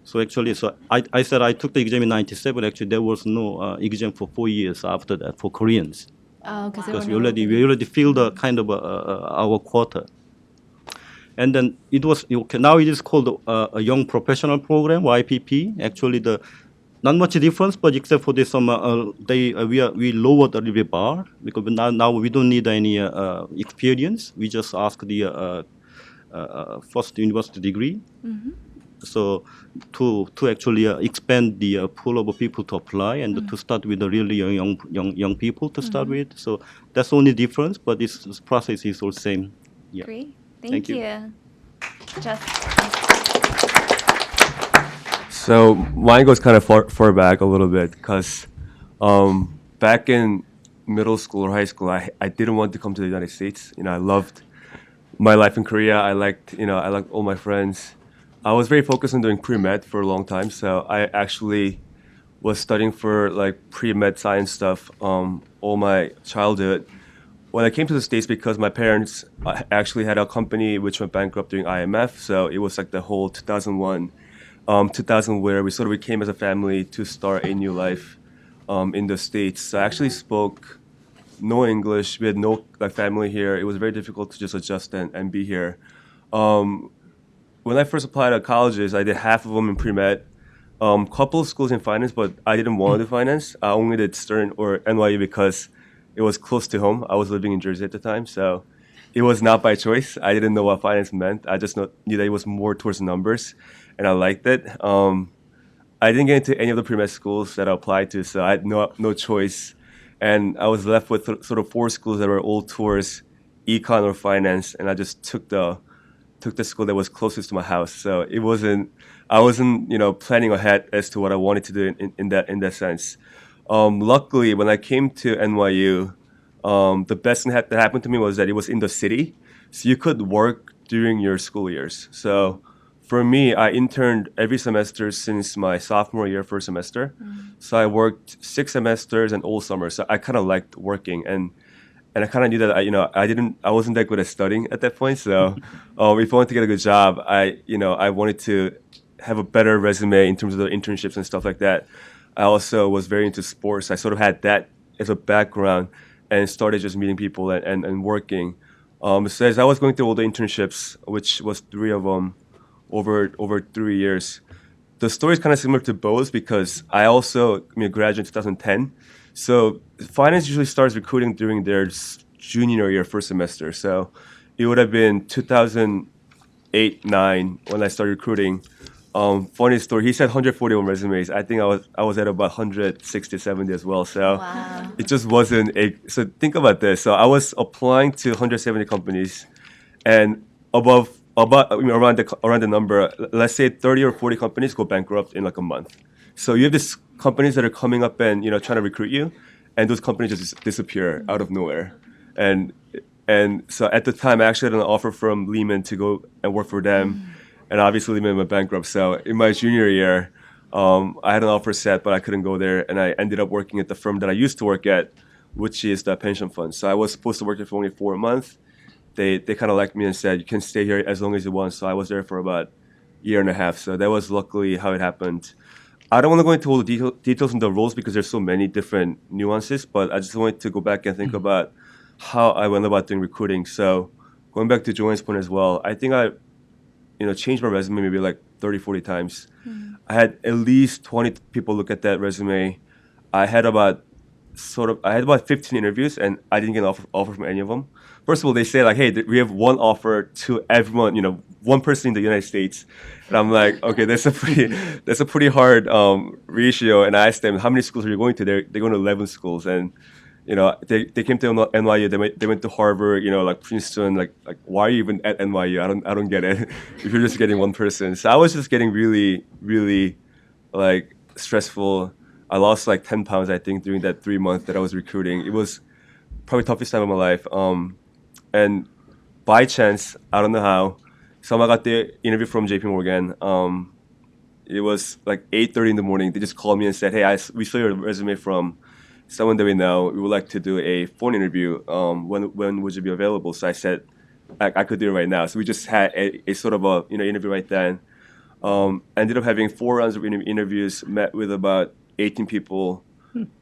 Speaker 6: So actually, I said I took the exam in '97. Actually, there was no exam for 4 years after that for Koreans,
Speaker 2: Oh,
Speaker 6: because we already filled the kind of our quota. And then it was now it is called a Young Professional Program, YPP. Actually, not much difference, but except for this, we lowered a little bit bar, because now we don't need any experience. We just ask the first university degree. So to actually expand the pool of people to apply, and to start with the really young people to start with. So that's the only difference, but this process is all same. Yeah.
Speaker 2: Great.
Speaker 6: Thank
Speaker 2: Thank
Speaker 6: you.
Speaker 2: you. Just
Speaker 7: So mine goes kind of far back a little bit, because back in middle school or high school, I didn't want to come to the United States. I loved my life in Korea. I liked all my friends. I was very focused on doing pre-med for a long time, so I actually was studying for like pre-med science stuff all my childhood. When I came to the States, because my parents actually had a company which went bankrupt during IMF, so it was like the whole 2001, 2000, where we sort of came as a family to start a new life in the States. So I actually spoke no English. We had no family here. It was very difficult to just adjust and be here. When I first applied at colleges, I did half of them in pre-med, couple of schools in finance, but I didn't want to do finance. I only did Stern or NYU because it was close to home. I was living in Jersey at the time, so it was not by choice. I didn't know what finance meant. I just knew that it was more towards numbers, and I liked it. I didn't get into any of the pre-med schools that I applied to, so I had no choice. And I was left with sort of 4 schools that were all towards econ or finance, and I just took the school that was closest to my house. So I wasn't planning ahead as to what I wanted to do in that sense. Luckily, when I came to NYU, the best thing that happened to me was that it was in the city, so you could work during your school years. So for me, I interned every semester since my sophomore year, first semester. So I worked 6 semesters and all summer. So I kind of liked working, and I kind of knew that I wasn't that good at studying at that point. So if I wanted to get a good job, I wanted to have a better resume in terms of the internships and stuff like that. I also was very into sports. I sort of had that as a background and started just meeting people and working. So as I was going through all the internships, which was 3 of them over 3 years, the story is kind of similar to Bo's because I also graduated in 2010. So finance usually starts recruiting during their junior year, first semester. So it would have been 2008, 9 when I started recruiting. Funny story. He said 141 resumes. I think I was at about 160, 70 as well. So
Speaker 2: Wow.
Speaker 7: it just wasn't a. So think about this. So I was applying to 170 companies, and around the number, let's say 30 or 40 companies go bankrupt in like a month. So you have these companies that are coming up and trying to recruit you, and those companies just disappear out of nowhere. And and so at the time, I actually had an offer from Lehman to go and work for them, and obviously Lehman went bankrupt. So in my junior year, I had an offer set, but I couldn't go there, and I ended up working at the firm that I used to work at, which is the pension fund. So I was supposed to work there for only 4 months. They kind of liked me and said, you can stay here as long as you want. So I was there for about a year and a half. So that was luckily how it happened. I don't want to go into all the details in the roles because there's so many different nuances, but I just wanted to go back and think about how I went about doing recruiting. So going back to Joanne's point as well, I think I changed my resume maybe like 30, 40 times. I had at least 20 people look at that resume. I had about 15 interviews, and I didn't get an offer from any of them. First of all, they say like, hey, we have one offer to everyone, one person in the United States. And I'm like, okay, that's a pretty hard ratio. And I asked them, how many schools are you going to? They're going to 11 schools. And, they came to NYU, they went to Harvard, like Princeton, like why are you even at NYU? I don't get it. If you're just getting one person. So I was just getting really, really like stressful. I lost like 10 pounds, I think, during that 3 months that I was recruiting. It was probably the toughest time of my life. And by chance, I don't know how, someone got the interview from JP Morgan. It was like 8:30 in the morning. They just called me and said, hey, we saw your resume from someone that we know. We would like to do a phone interview. When would you be available? So I said, I could do it right now. So we just had a sort of a interview right then. Ended up having 4 rounds of interviews, met with about 18 people.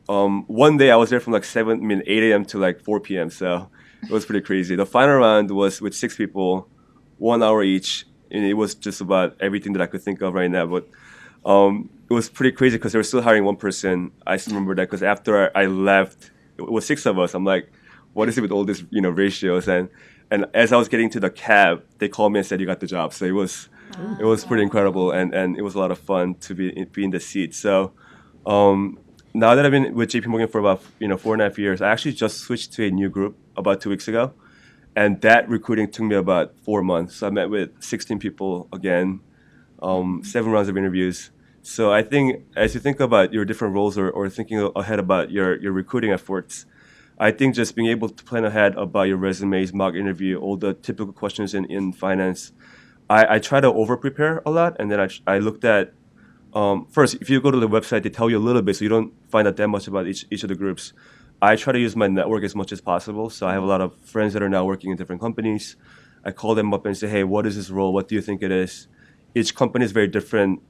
Speaker 7: One day I was there from like 8 a.m. to like 4 p.m. So it was pretty crazy. The final round was with 6 people, 1 hour each, and it was just about everything that I could think of right now. But it was pretty crazy because they were still hiring one person. I still remember that because after I left, it was 6 of us. I'm like, what is it with all these ratios? And as I was getting to the cab, they called me and said, you got the job. So it was pretty incredible, and it was a lot of fun to be in the seat. So now that I've been with JP Morgan for about 4.5 years, I actually just switched to a new group about 2 weeks ago, and that recruiting took me about 4 months. So I met with 16 people again, 7 rounds of interviews. So I think as you think about your different roles or thinking ahead about your recruiting efforts, I think just being able to plan ahead about your resumes, mock interview, all the typical questions in finance. I try to over prepare a lot, and then I looked at first, if you go to the website, they tell you a little bit, so you don't find out that much about each of the groups. I try to use my network as much as possible. So I have a lot of friends that are now working in different companies. I call them up and say, hey, what is this role? What do you think it is? Each company is very different,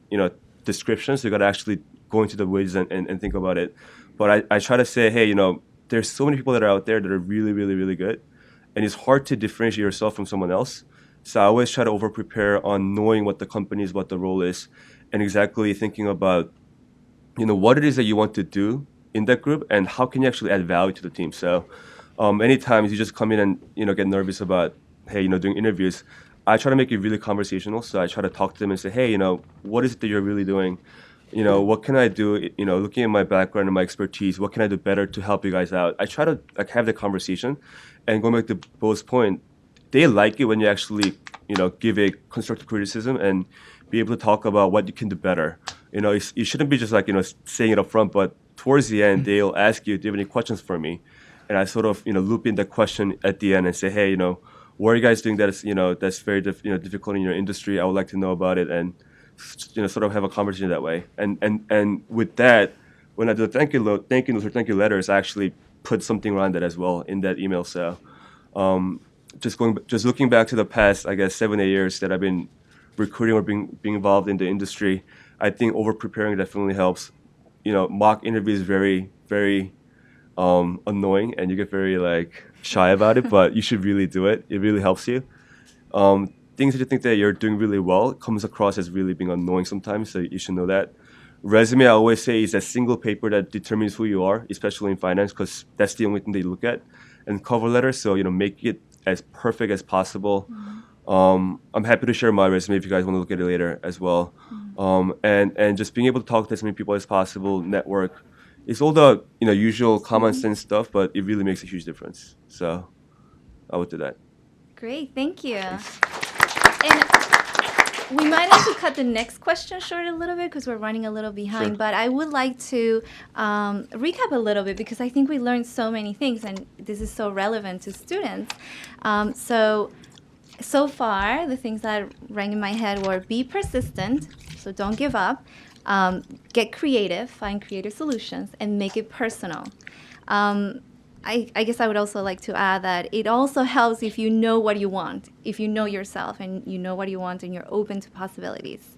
Speaker 7: descriptions. So you got to actually go into the weeds and think about it. But I try to say, hey, there's so many people that are out there that are really, really, really good. And it's hard to differentiate yourself from someone else. So I always try to over prepare on knowing what the company is, what the role is, and exactly thinking about, what it is that you want to do in that group and how can you actually add value to the team. So many times you just come in and, get nervous about, hey, doing interviews. I try to make it really conversational. So I try to talk to them and say, hey, what is it that you're really doing? What can I do? Looking at my background and my expertise, what can I do better to help you guys out? I try to have the conversation, and going back to Bo's point, they like it when you actually, give a constructive criticism and be able to talk about what you can do better. You shouldn't be just like, saying it up front, but towards the end, they'll ask you, do you have any questions for me? And I sort of, loop in that question at the end and say, hey, what are you guys doing that's very difficult in your industry? I would like to know about it, and sort of have a conversation that way. And with that, when I do the thank you notes or thank you letters, I actually put something around that as well in that email. So just looking back to the past, I guess 7-8 years that I've been recruiting or being involved in the industry, I think over preparing definitely helps. mock interview is very, very annoying, and you get very like shy about it. But you should really do it. It really helps you. Things that you think that you're doing really well comes across as really being annoying sometimes. So you should know that. Resume, I always say, is a single paper that determines who you are, especially in finance, because that's the only thing they look at. And cover letter, so make it as perfect as possible. I'm happy to share my resume if you guys want to look at it later as well. And just being able to talk to as many people as possible, network. It's all the usual common sense stuff, but it really makes a huge difference. So I would do that.
Speaker 2: Great, thank you. And we might have to cut the next question short a little bit because we're running a little behind,
Speaker 7: Sure.
Speaker 2: but I would like to recap a little bit because I think we learned so many things and this is so relevant to students. So far, the things that rang in my head were be persistent, so don't give up, get creative, find creative solutions, and make it personal. I guess I would also like to add that it also helps if you know what you want, if you know yourself and you know what you want and you're open to possibilities.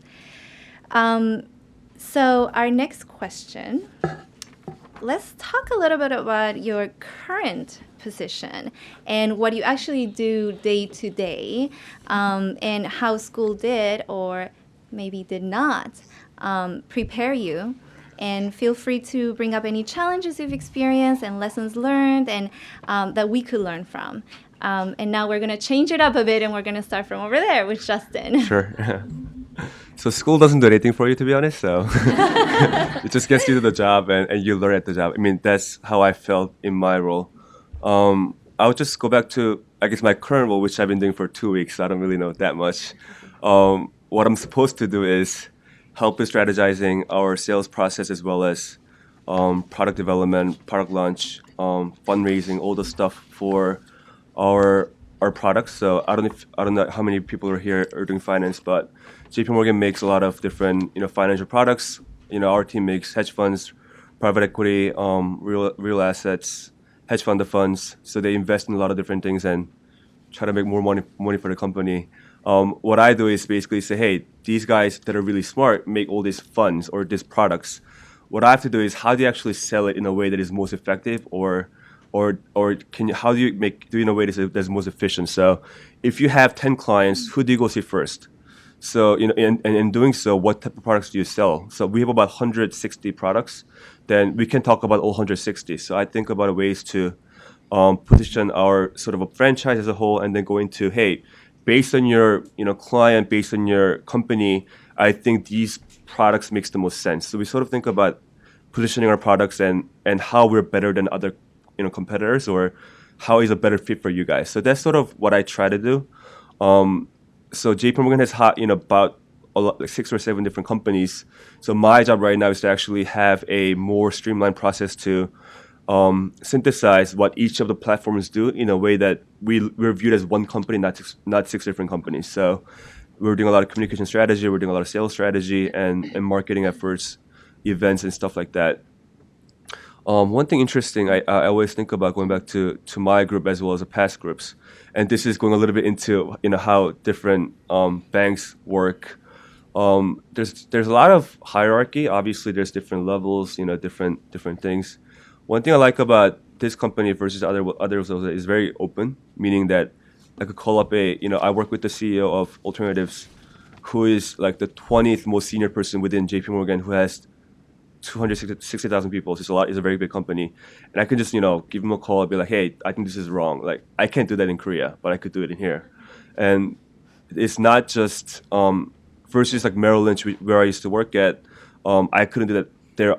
Speaker 2: So our next question, let's talk a little bit about your current position and what you actually do day to day and how school did or maybe did not prepare you. And feel free to bring up any challenges you've experienced and lessons learned and that we could learn from. And now we're going to change it up a bit and we're going to start from over there with Justin.
Speaker 7: Sure. So school doesn't do anything for you, to be honest. So it just gets you to the job and you learn at the job. I mean, that's how I felt in my role. I'll just go back to, I guess, my current role, which I've been doing for 2 weeks. So I don't really know that much. What I'm supposed to do is help with strategizing our sales process as well as product development, product launch, fundraising, all the stuff for our products. So I don't know how many people are here are doing finance, but JP Morgan makes a lot of different financial products. Our team makes hedge funds, private equity, real assets, hedge fund of funds. So they invest in a lot of different things and try to make more money for the company. What I do is basically say, hey, these guys that are really smart make all these funds or these products. What I have to do is how do you actually sell it in a way that is most effective, or how do you do it in a way that's most efficient? So if you have 10 clients, who do you go see first? So in doing so, what type of products do you sell? So we have about 160 products. Then we can talk about all 160. So I think about ways to position our sort of a franchise as a whole, and then go into, hey, based on your client, based on your company, I think these products makes the most sense. So we sort of think about positioning our products and how we're better than other competitors, or how is a better fit for you guys. So that's sort of what I try to do. So JP Morgan has about like 6 or 7 different companies. So my job right now is to actually have a more streamlined process to synthesize what each of the platforms do in a way that we're viewed as one company, not 6 different companies. So we're doing a lot of communication strategy, we're doing a lot of sales strategy and marketing efforts, events and stuff like that. One thing interesting I always think about, going back to my group as well as the past groups, and this is going a little bit into how different banks work. There's a lot of hierarchy. Obviously, there's different levels, different things. One thing I like about this company versus others is very open, meaning that I could call up I work with the CEO of Alternatives, who is like the 20th most senior person within JP Morgan, who has 260,000 people. So it's a very big company. And I can just, give him a call and be like, hey, I think this is wrong. Like, I can't do that in Korea, but I could do it in here. And it's not just versus like Merrill Lynch, where I used to work at, I couldn't do that there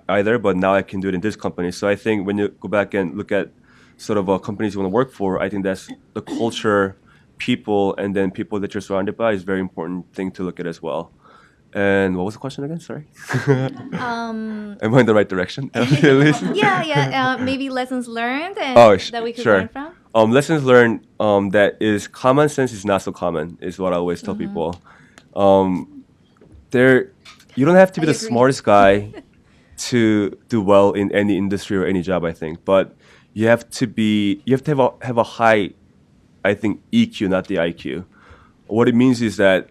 Speaker 7: either, but now I can do it in this company. So I think when you go back and look at sort of companies you want to work for, I think that's the culture, people, and then people that you're surrounded by is a very important thing to look at as well. And what was the question again? Sorry. Am I in the right direction?
Speaker 2: Maybe lessons learned and that we could
Speaker 7: sure.
Speaker 2: learn from.
Speaker 7: Lessons learned that is common sense is not so common is what I always tell people. You don't have to be the smartest guy to do well in any industry or any job, I think, but you have to have a high, I think, EQ, not the IQ. What it means is that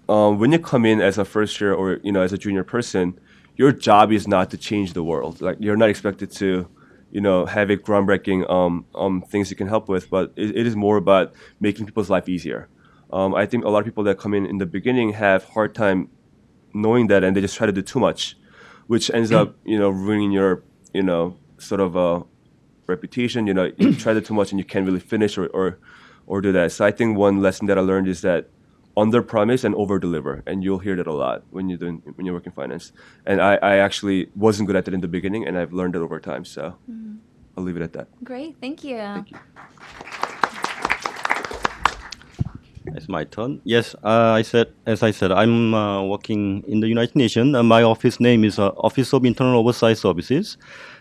Speaker 7: when you come in as a first year or as a junior person, your job is not to change the world. Like you're not expected to, have a groundbreaking things you can help with, but it is more about making people's life easier. I think a lot of people that come in the beginning have hard time knowing that, and they just try to do too much, which ends up, ruining your, sort of reputation. You try to do too much and you can't really finish or do that. So I think one lesson that I learned is that under promise and over deliver, and you'll hear that a lot when you work in finance. And I actually wasn't good at that in the beginning, and I've learned it over time. So I'll leave it at that.
Speaker 2: Great, thank you.
Speaker 7: Thank you.
Speaker 6: It's my turn. Yes, as I said, I'm working in the United Nations. My office name is Office of Internal Oversight Services.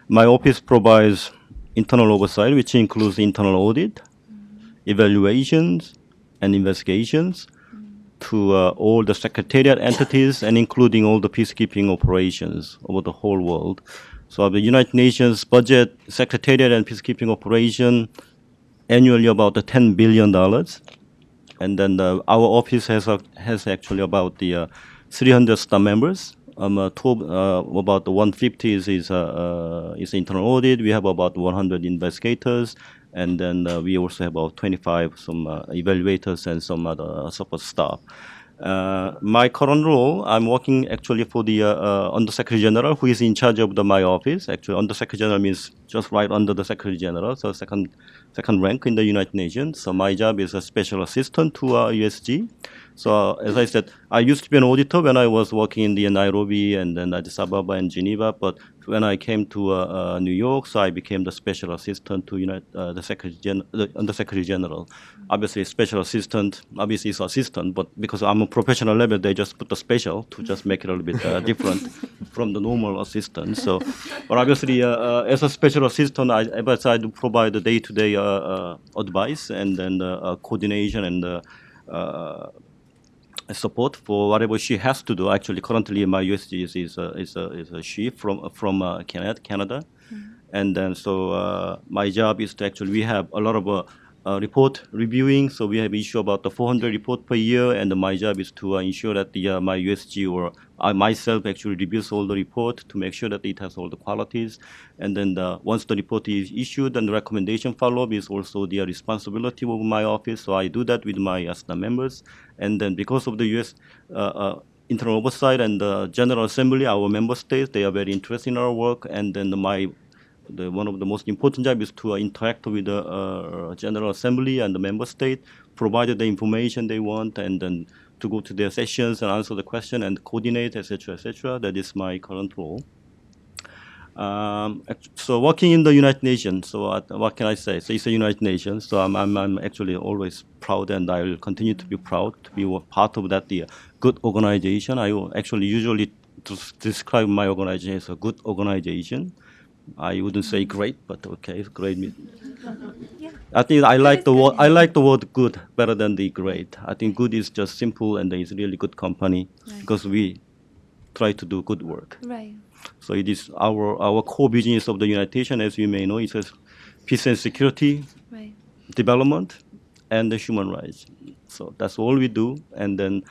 Speaker 6: My office provides internal oversight, which includes internal audit, evaluations, and investigations to all the secretariat entities and including all the peacekeeping operations over the whole world. So the United Nations budget, secretariat and peacekeeping operation annually about $10 billion. And then our office has actually about 300 staff members. About 150 is internal audit. We have about 100 investigators, and then we also have about 25 some evaluators and some other support staff. My current role, I'm working actually for the Undersecretary General, who is in charge of my office. Actually, Undersecretary General means just right under the Secretary General, so second rank in the United Nations. So my job is a special assistant to USG. So as I said, I used to be an auditor when I was working in the Nairobi and then Addis Ababa and Geneva. But when I came to New York, so I became the special assistant to the Undersecretary General. Obviously, special assistant, obviously is assistant, but because I'm a professional level, they just put the special to just make it a little bit different from the normal assistant. So, but obviously, as a special assistant, I do provide the day-to-day advice and then coordination and support for whatever she has to do. Actually, currently my USG is a she from Canada, and then so my job is to actually we have a lot of report reviewing. So we have issue about the 400 report per year, and my job is to ensure that my USG or I myself actually reviews all the report to make sure that it has all the qualities. And then once the report is issued, and the recommendation follow-up is also the responsibility of my office. So I do that with my staff members. And then because of the U.S. Internal Oversight and the General Assembly, our member states, they are very interested in our work. And then one of the most important job is to interact with the General Assembly and the member state, provide the information they want, and then to go to their sessions and answer the question and coordinate, etc., etc. That is my current role. So working in the United Nations, so what can I say? So it's the United Nations, so I'm actually always proud, and I will continue to be proud to be part of that good organization. I actually usually describe my organization as a good organization. I wouldn't say great, but okay, great.
Speaker 2: Yeah.
Speaker 6: I think I like the word good better than the great. I think good is just simple, and it's really good company because we try to do good work.
Speaker 2: Right.
Speaker 6: So it is our core business of the United Nations, as you may know, it says peace and security, development, and the human rights. So that's all we do. And then,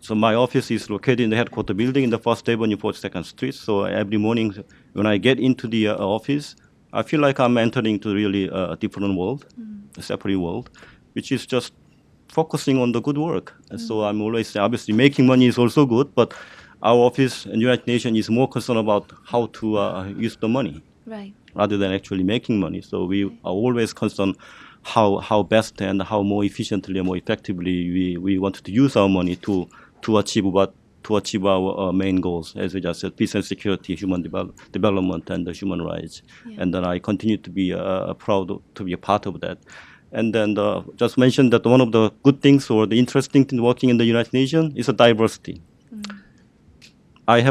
Speaker 6: so my office is located in the headquarters building in the First Avenue, 42nd Street. So every morning when I get into the office, I feel like I'm entering into really a different world, a separate world, which is just focusing on the good work. And so I'm always saying, obviously making money is also good, but our office in the United Nations is more concerned about how to use the money rather than actually making money. So we are always concerned how best and how more efficiently and more effectively we want to use our money to achieve our main goals, as we just said, peace and security, human development, and the human rights. And then I continue to be proud to be a part of that. And then just mentioned that one of the good things or the interesting thing working in the United Nations is a diversity. I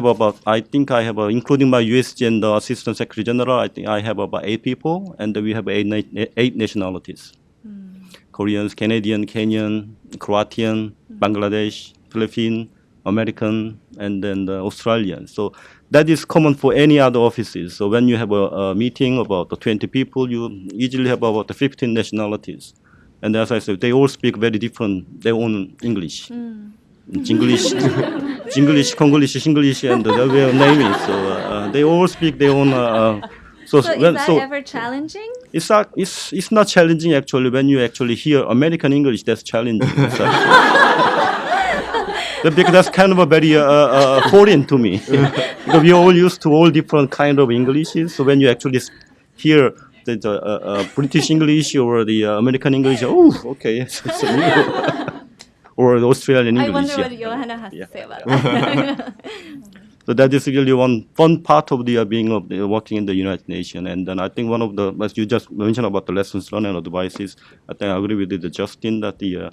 Speaker 6: think I have, including my USG and the Assistant Secretary General, I think I have about 8 people, and we have 8 nationalities. Koreans, Canadian, Kenyan, Croatian, Bangladesh, Philippine, American, and then the Australian. So that is common for any other offices. So when you have a meeting about 20 people, you easily have about 15 nationalities. And as I said, they all speak very different, their own English. Jinglish, Jinglish, Congolish, Singlish, and the way of naming. So they all speak their own.
Speaker 2: So is that ever challenging?
Speaker 6: It's not challenging actually. When you actually hear American English, that's challenging. So, because that's kind of a very foreign to me. Because we are all used to all different kind of Englishes. So when you actually hear the British English or the American English, oh, okay, it's new. Or the Australian English.
Speaker 2: I wonder what
Speaker 6: yeah.
Speaker 2: Johanna has to say about that.
Speaker 6: So that is really one fun part of the being of the working in the United Nations. And then I think one of the, as you just mentioned about the lessons learned and advices, I think I agree with the Justin that the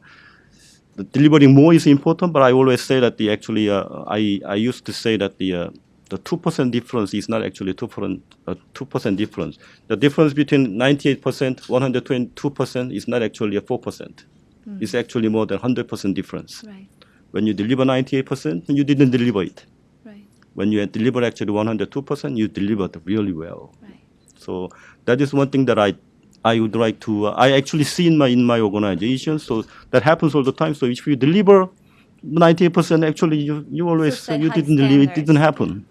Speaker 6: delivering more is important. But I always say that the actually I used to say that the 2% difference is not actually 2% difference. The difference between 98%, 122% is not actually a 4%. It's actually more than 100% difference.
Speaker 2: Right.
Speaker 6: When you deliver 98%, you didn't deliver it.
Speaker 2: Right.
Speaker 6: When you deliver actually 102%, you delivered really well.
Speaker 2: Right.
Speaker 6: So that is one thing that I would like to. I actually see in my organization. So that happens all the time. So if you deliver 98%, actually you always
Speaker 2: set
Speaker 6: you
Speaker 2: high
Speaker 6: didn't deliver. It
Speaker 2: standards.
Speaker 6: didn't happen.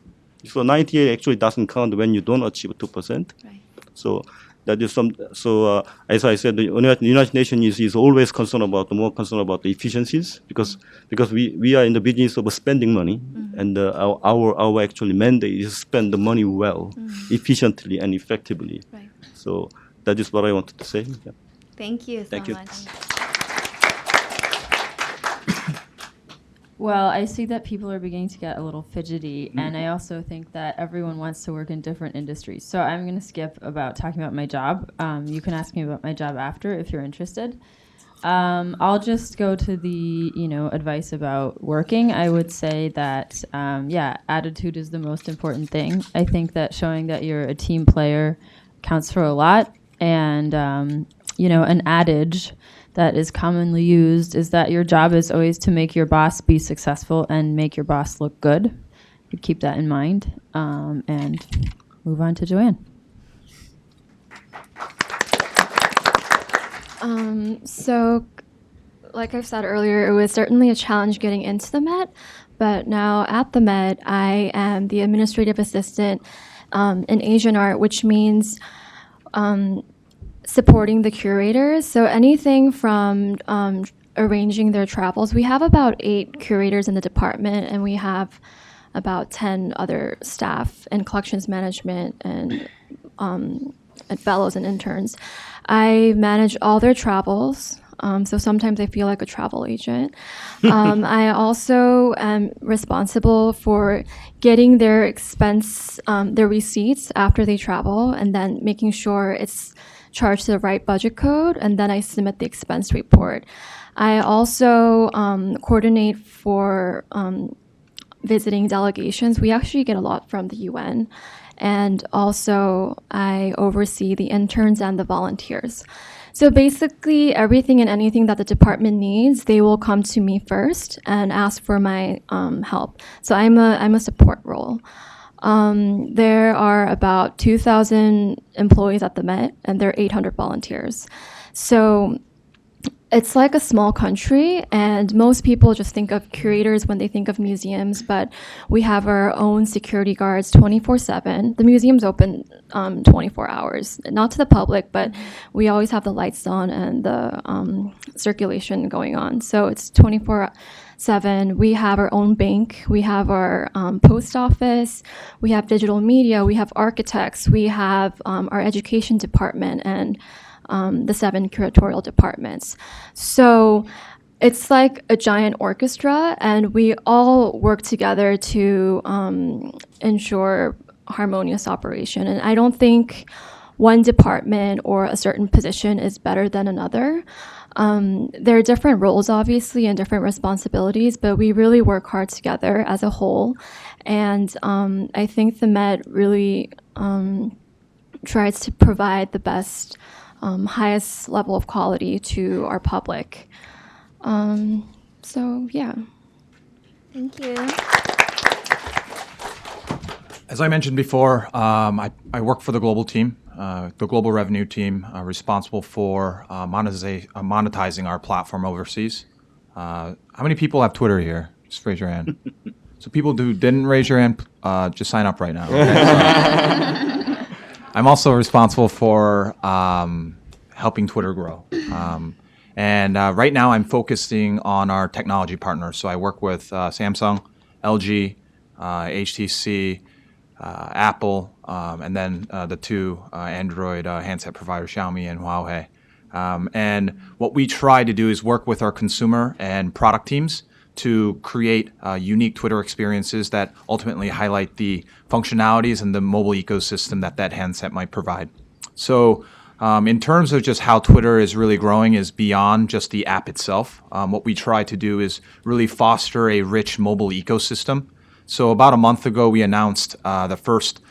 Speaker 6: So 98 actually doesn't count when you don't achieve 2%.
Speaker 2: Right.
Speaker 6: So that is some. So as I said, the United Nations is always concerned about the efficiencies because we are in the business of spending money, and our actually mandate is to spend the money well, efficiently and effectively.
Speaker 2: Right.
Speaker 6: So that is what I wanted to say. Yeah.
Speaker 2: Thank you so
Speaker 6: Thank you.
Speaker 2: much.
Speaker 5: Well, I see that people are beginning to get a little fidgety, and I also think that everyone wants to work in different industries. So I'm going to skip about talking about my job. You can ask me about my job after if you're interested. I'll just go to the advice about working. I would say that attitude is the most important thing. I think that showing that you're a team player counts for a lot, and an adage that is commonly used is that your job is always to make your boss be successful and make your boss look good. You keep that in mind, and move on to Joanne.
Speaker 3: So, like I've said earlier, it was certainly a challenge getting into the Met, but now at the Met, I am the administrative assistant in Asian art, which means supporting the curators. So anything from arranging their travels. We have about 8 curators in the department, and we have about 10 other staff in collections management and fellows and interns. I manage all their travels. So sometimes I feel like a travel agent. I also am responsible for getting their their receipts after they travel, and then making sure it's charged to the right budget code, and then I submit the expense report. I also coordinate for visiting delegations. We actually get a lot from the UN. And also I oversee the interns and the volunteers. So basically everything and anything that the department needs, they will come to me first and ask for my help. So I'm a support role. There are about 2,000 employees at the Met, and there are 800 volunteers. So it's like a small country, and most people just think of curators when they think of museums, but we have our own security guards 24/7. The museum's open 24 hours, not to the public, but we always have the lights on and the circulation going on. So it's 24/7. We have our own bank. We have our post office. We have digital media. We have architects. We have our education department and the 7 curatorial departments. So it's like a giant orchestra, and we all work together to ensure harmonious operation. And I don't think one department or a certain position is better than another. There are different roles, obviously, and different responsibilities, but we really work hard together as a whole. And I think the Met really tries to provide the best highest level of quality to our public. So, yeah.
Speaker 2: Thank you.
Speaker 4: As I mentioned before, I work for the global team, the global revenue team, responsible for monetizing our platform overseas. How many people have Twitter here? Just raise your hand. So people who didn't raise your hand, just sign up right now. Okay, so I'm also responsible for helping Twitter grow. And right now I'm focusing on our technology partners. So I work with Samsung, LG, HTC, Apple, and then the two Android handset providers, Xiaomi and Huawei. And what we try to do is work with our consumer and product teams to create unique Twitter experiences that ultimately highlight the functionalities and the mobile ecosystem that handset might provide. So in terms of just how Twitter is really growing is beyond just the app itself. What we try to do is really foster a rich mobile ecosystem. So about a month ago, we announced the first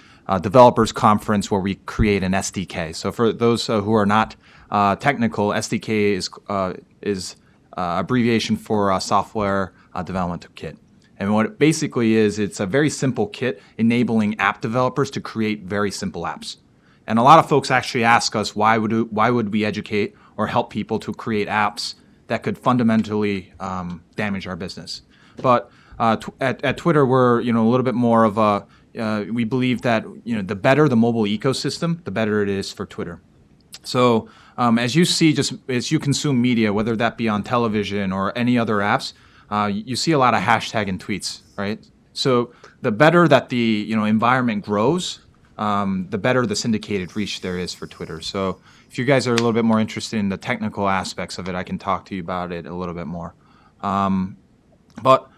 Speaker 4: developers conference where we create an SDK. So for those who are not technical, SDK is abbreviation for software development kit. And what it basically is, it's a very simple kit enabling app developers to create very simple apps. And a lot of folks actually ask us, why would we educate or help people to create apps that could fundamentally damage our business? But at Twitter, we're a little bit more of a we believe that the better the mobile ecosystem, the better it is for Twitter. So as you see, just as you consume media, whether that be on television or any other apps, you see a lot of hashtag and tweets, right? So the better that the environment grows, the better the syndicated reach there is for Twitter. So if you guys are a little bit more interested in the technical aspects of it, I can talk to you about it a little bit more. But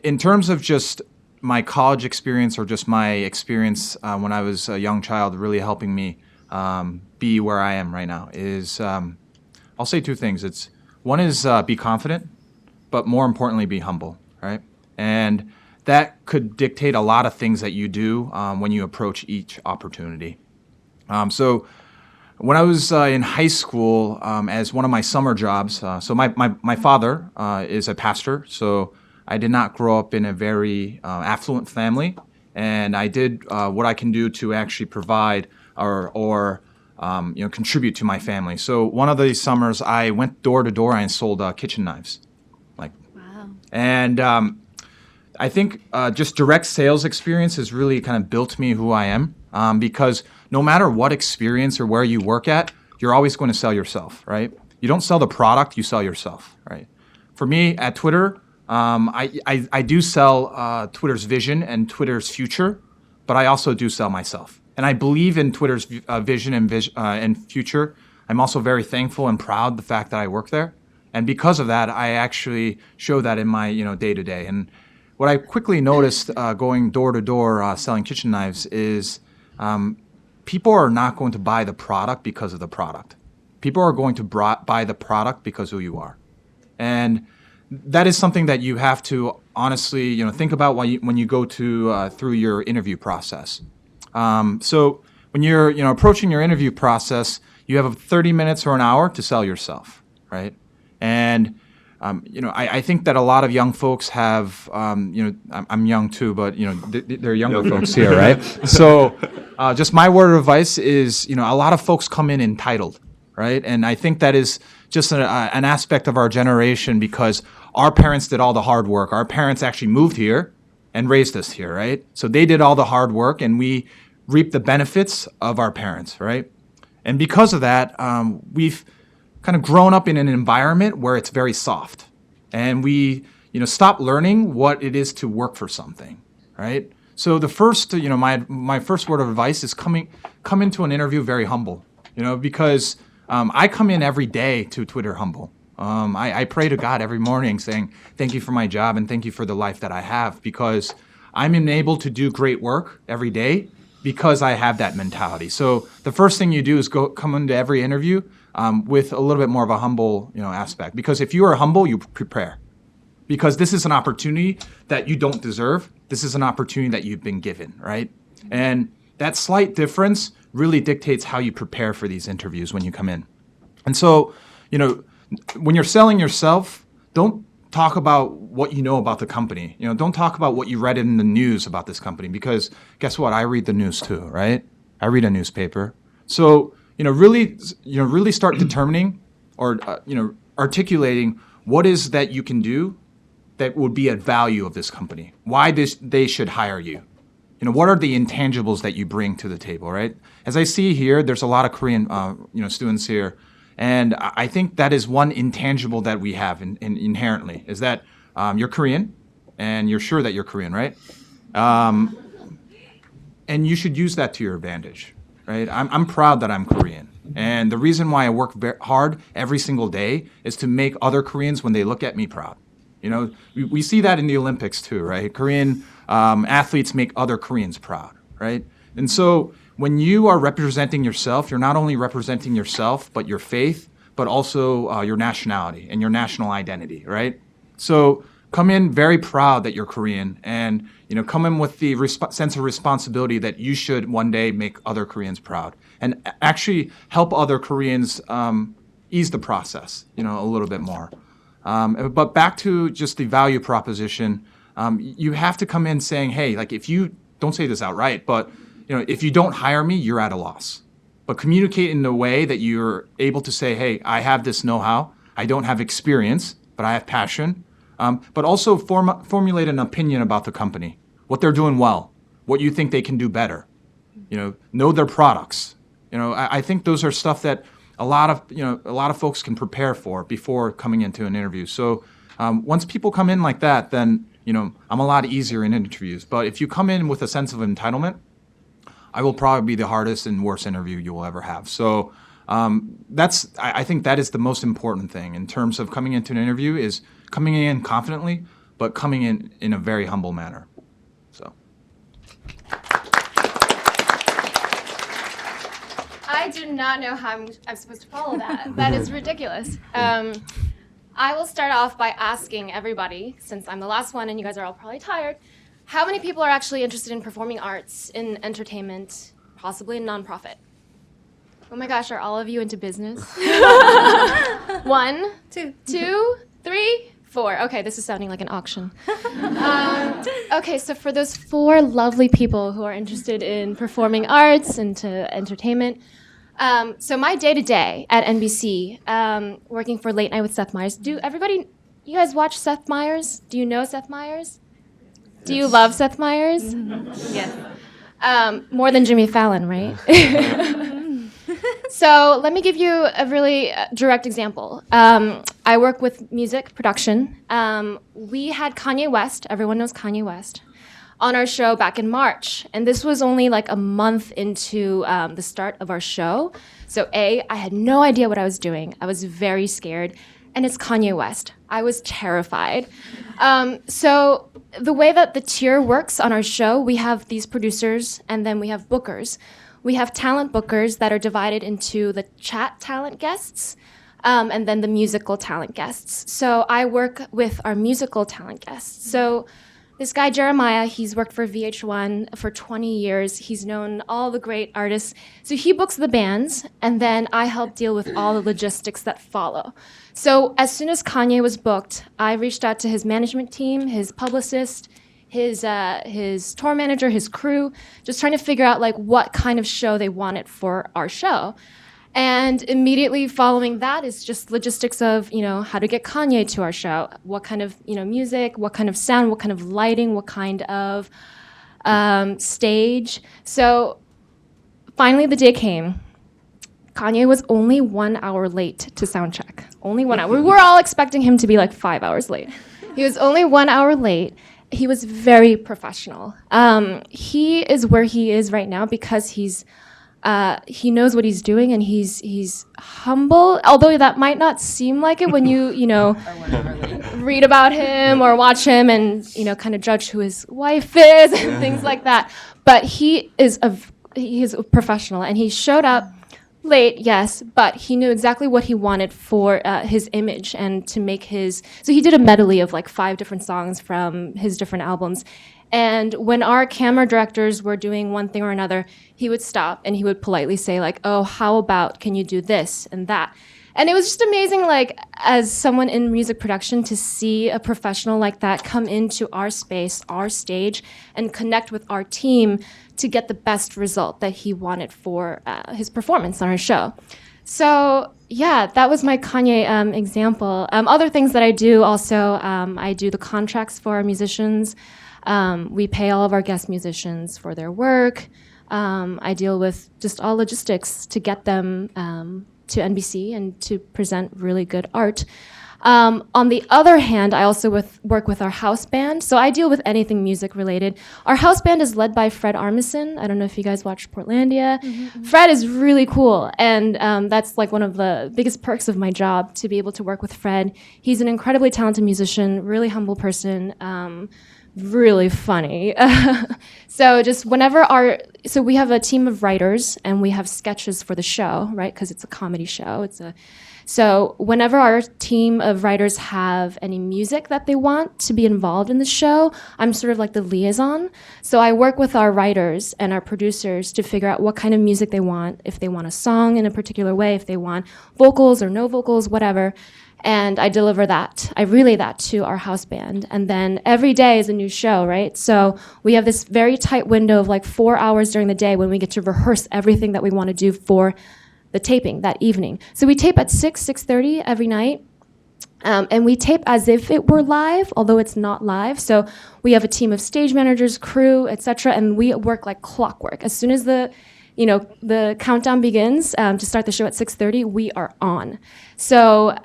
Speaker 4: in terms of just my college experience or just my experience when I was a young child, really helping me be where I am right now is, I'll say two things. One is be confident, but more importantly, be humble, right? And that could dictate a lot of things that you do when you approach each opportunity. So when I was in high school, as one of my summer jobs, so my father is a pastor, so I did not grow up in a very affluent family, and I did what I can do to actually provide or contribute to my family. So one of these summers, I went door to door and sold kitchen knives.
Speaker 2: Wow.
Speaker 4: And I think just direct sales experience has really kind of built me who I am because no matter what experience or where you work at, you're always going to sell yourself, right? You don't sell the product, you sell yourself, right? For me at Twitter, I do sell Twitter's vision and Twitter's future, but I also do sell myself. And I believe in Twitter's vision and future. I'm also very thankful and proud the fact that I work there. And because of that, I actually show that in my day-to-day. And what I quickly noticed going door to door selling kitchen knives is people are not going to buy the product because of the product. People are going to buy the product because of who you are. And that is something that you have to honestly, think about when you go through your interview process. So when you're, approaching your interview process, you have 30 minutes or an hour to sell yourself, right? And I think that a lot of young folks have, I'm young too, but they're younger folks here, right? So just my word of advice is, a lot of folks come in entitled, right? And I think that is just an aspect of our generation because our parents did all the hard work. Our parents actually moved here and raised us here, right? So they did all the hard work and we reap the benefits of our parents, right? And because of that, we've kind of grown up in an environment where it's very soft. And we, stop learning what it is to work for something, right? So the first, my first word of advice is come into an interview very humble, because I come in every day to Twitter humble. I pray to God every morning saying, thank you for my job and thank you for the life that I have because I'm enabled to do great work every day because I have that mentality. So the first thing you do is come into every interview with a little bit more of a humble aspect. Because if you are humble, you prepare. Because this is an opportunity that you don't deserve. This is an opportunity that you've been given, right? And that slight difference really dictates how you prepare for these interviews when you come in. And so, when you're selling yourself, don't talk about what you know about the company. Don't talk about what you read in the news about this company because guess what? I read the news too, right? I read a newspaper. So, really start determining or, articulating what is that you can do that would be a value of this company? Why they should hire you? What are the intangibles that you bring to the table, right? As I see here, there's a lot of Korean students here, and I think that is one intangible that we have inherently, is that you're Korean, and you're sure that you're Korean, right? And you should use that to your advantage, right? I'm proud that I'm Korean. And the reason why I work hard every single day is to make other Koreans, when they look at me, proud. We see that in the Olympics too, right? Korean athletes make other Koreans proud, right? And so when you are representing yourself, you're not only representing yourself, but your faith, but also your nationality and your national identity, right? So come in very proud that you're Korean, and come in with the sense of responsibility that you should one day make other Koreans proud, and actually help other Koreans ease the process, a little bit more. But back to just the value proposition, you have to come in saying, hey, like if you don't say this outright, but if you don't hire me, you're at a loss. But communicate in a way that you're able to say, hey, I have this know-how, I don't have experience, but I have passion. But also formulate an opinion about the company, what they're doing well, what you think they can do better. Know their products. I think those are stuff that a lot of folks can prepare for before coming into an interview. So once people come in like that, then I'm a lot easier in interviews. But if you come in with a sense of entitlement, I will probably be the hardest and worst interview you will ever have. So I think that is the most important thing in terms of coming into an interview, is coming in confidently, but coming in a very humble manner. So.
Speaker 8: I do not know how I'm supposed to follow that. That is ridiculous. I will start off by asking everybody, since I'm the last one and you guys are all probably tired, how many people are actually interested in performing arts, in entertainment, possibly in nonprofit? Oh my gosh, are all of you into business? 1, 2, 3, 4. Okay, this is sounding like an auction. Okay, so for those 4 lovely people who are interested in performing arts and to entertainment, so my day-to-day at NBC, working for Late Night with Seth Meyers. You guys watch Seth Meyers? Do you know Seth Meyers? Do you love Seth Meyers? Yes. More than Jimmy Fallon, right? So let me give you a really direct example. I work with music production. We had Kanye West, everyone knows Kanye West, on our show back in March. And this was only like a month into the start of our show. So I had no idea what I was doing. I was very scared. And it's Kanye West. I was terrified. So the way that the tier works on our show, we have these producers and then we have bookers. We have talent bookers that are divided into the chat talent guests and then the musical talent guests. So I work with our musical talent guests. So this guy, Jeremiah, he's worked for VH1 for 20 years. He's known all the great artists. So he books the bands, and then I help deal with all the logistics that follow. So as soon as Kanye was booked, I reached out to his management team, his publicist, his tour manager, his crew, just trying to figure out like what kind of show they wanted for our show. And immediately following that is just logistics of, how to get Kanye to our show, what kind of, music, what kind of sound, what kind of lighting, what kind of stage. So finally the day came. Kanye was only 1 hour late to sound check. Only 1 hour. We were all expecting him to be like 5 hours late. He was only 1 hour late. He was very professional. He is where he is right now because he knows what he's doing, and he's humble. Although that might not seem like it when you read about him or watch him and kind of judge who his wife is and things like that. But he is a professional, and he showed up late, yes, but he knew exactly what he wanted for his image and to make his. So he did a medley of like 5 different songs from his different albums. And when our camera directors were doing one thing or another, he would stop and he would politely say like, oh, how about, can you do this and that? And it was just amazing, like, as someone in music production, to see a professional like that come into our space, our stage, and connect with our team to get the best result that he wanted for his performance on our show. So yeah, that was my Kanye example. Other things that I do also, I do the contracts for our musicians. We pay all of our guest musicians for their work. I deal with just all logistics to get them to NBC and to present really good art. On the other hand, I also work with our house band. So I deal with anything music related. Our house band is led by Fred Armisen. I don't know if you guys watch Portlandia. Fred is really cool. And that's like one of the biggest perks of my job, to be able to work with Fred. He's an incredibly talented musician, really humble person, really funny. So just whenever so we have a team of writers and we have sketches for the show, right? Because it's a comedy show. So whenever our team of writers have any music that they want to be involved in the show, I'm sort of like the liaison. So I work with our writers and our producers to figure out what kind of music they want, if they want a song in a particular way, if they want vocals or no vocals, whatever. And I deliver that. I relay that to our house band. And then every day is a new show, right? So we have this very tight window of like 4 hours during the day when we get to rehearse everything that we want to do for the taping that evening. So we tape at 6:30 every night. And we tape as if it were live, although it's not live. So we have a team of stage managers, crew, etc., and we work like clockwork. As soon as the countdown begins to start the show at 6:30, we are on. So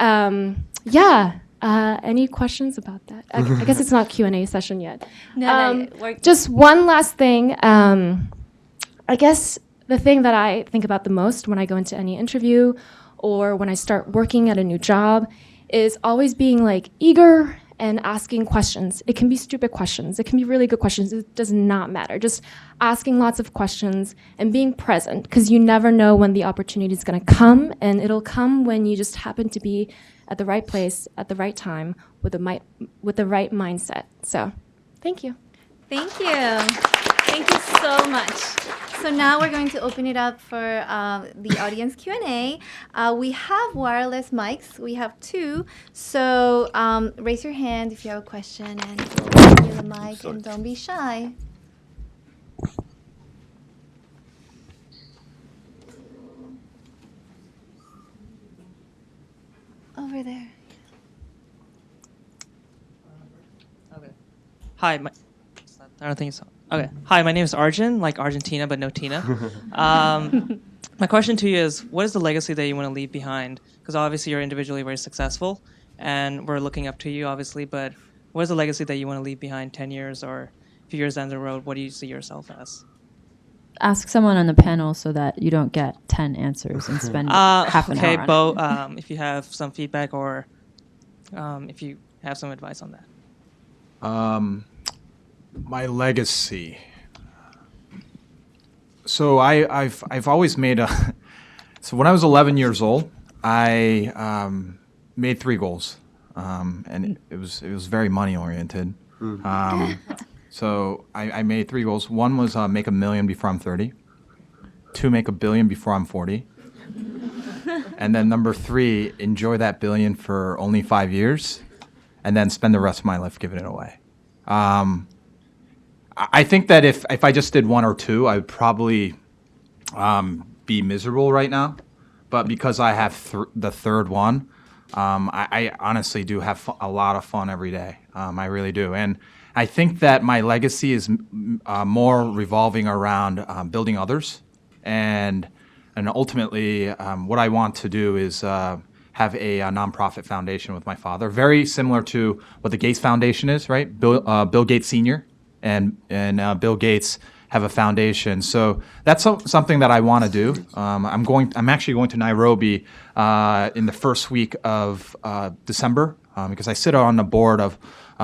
Speaker 8: any questions about that? I guess it's not Q&A session yet. Just one last thing. I guess the thing that I think about the most when I go into any interview or when I start working at a new job is always being like eager and asking questions. It can be stupid questions. It can be really good questions. It does not matter. Just asking lots of questions and being present, because you never know when the opportunity is going to come, and it'll come when you just happen to be at the right place at the right time with the right mindset. So, thank you.
Speaker 2: Thank you. Thank you so much. So now we're going to open it up for the audience Q&A. We have wireless mics. We have 2. So raise your hand if you have a question, and we'll give you the mic, and don't be shy. Over there.
Speaker 9: Okay. Hi. I don't think so. Okay. Hi, my name is Arjun, like Argentina, but no Tina. My question to you is, what is the legacy that you want to leave behind? Because obviously you're individually very successful, and we're looking up to you, obviously, but what is the legacy that you want to leave behind 10 years or a few years down the road? What do you see yourself as?
Speaker 5: Ask someone on the panel so that you don't get 10 answers and spend half an hour on it.
Speaker 9: Bo, if you have some feedback or if you have some advice on that.
Speaker 4: My legacy. So I've always made so when I was 11 years old, I made 3 goals, and it was very money oriented. So I made 3 goals. One was make $1 million before I'm 30. 2, make $1 billion before I'm 40. And then number 3, enjoy that $1 billion for only 5 years, and then spend the rest of my life giving it away. I think that if I just did 1 or 2, I would probably be miserable right now. But because I have the third one, I honestly do have a lot of fun every day. I really do. And I think that my legacy is more revolving around building others. And ultimately, what I want to do is have a nonprofit foundation with my father, very similar to what the Gates Foundation is, right? Bill Gates Sr. and Bill Gates have a foundation. So that's something that I want to do. I'm actually going to Nairobi in the first week of December because I sit on the board of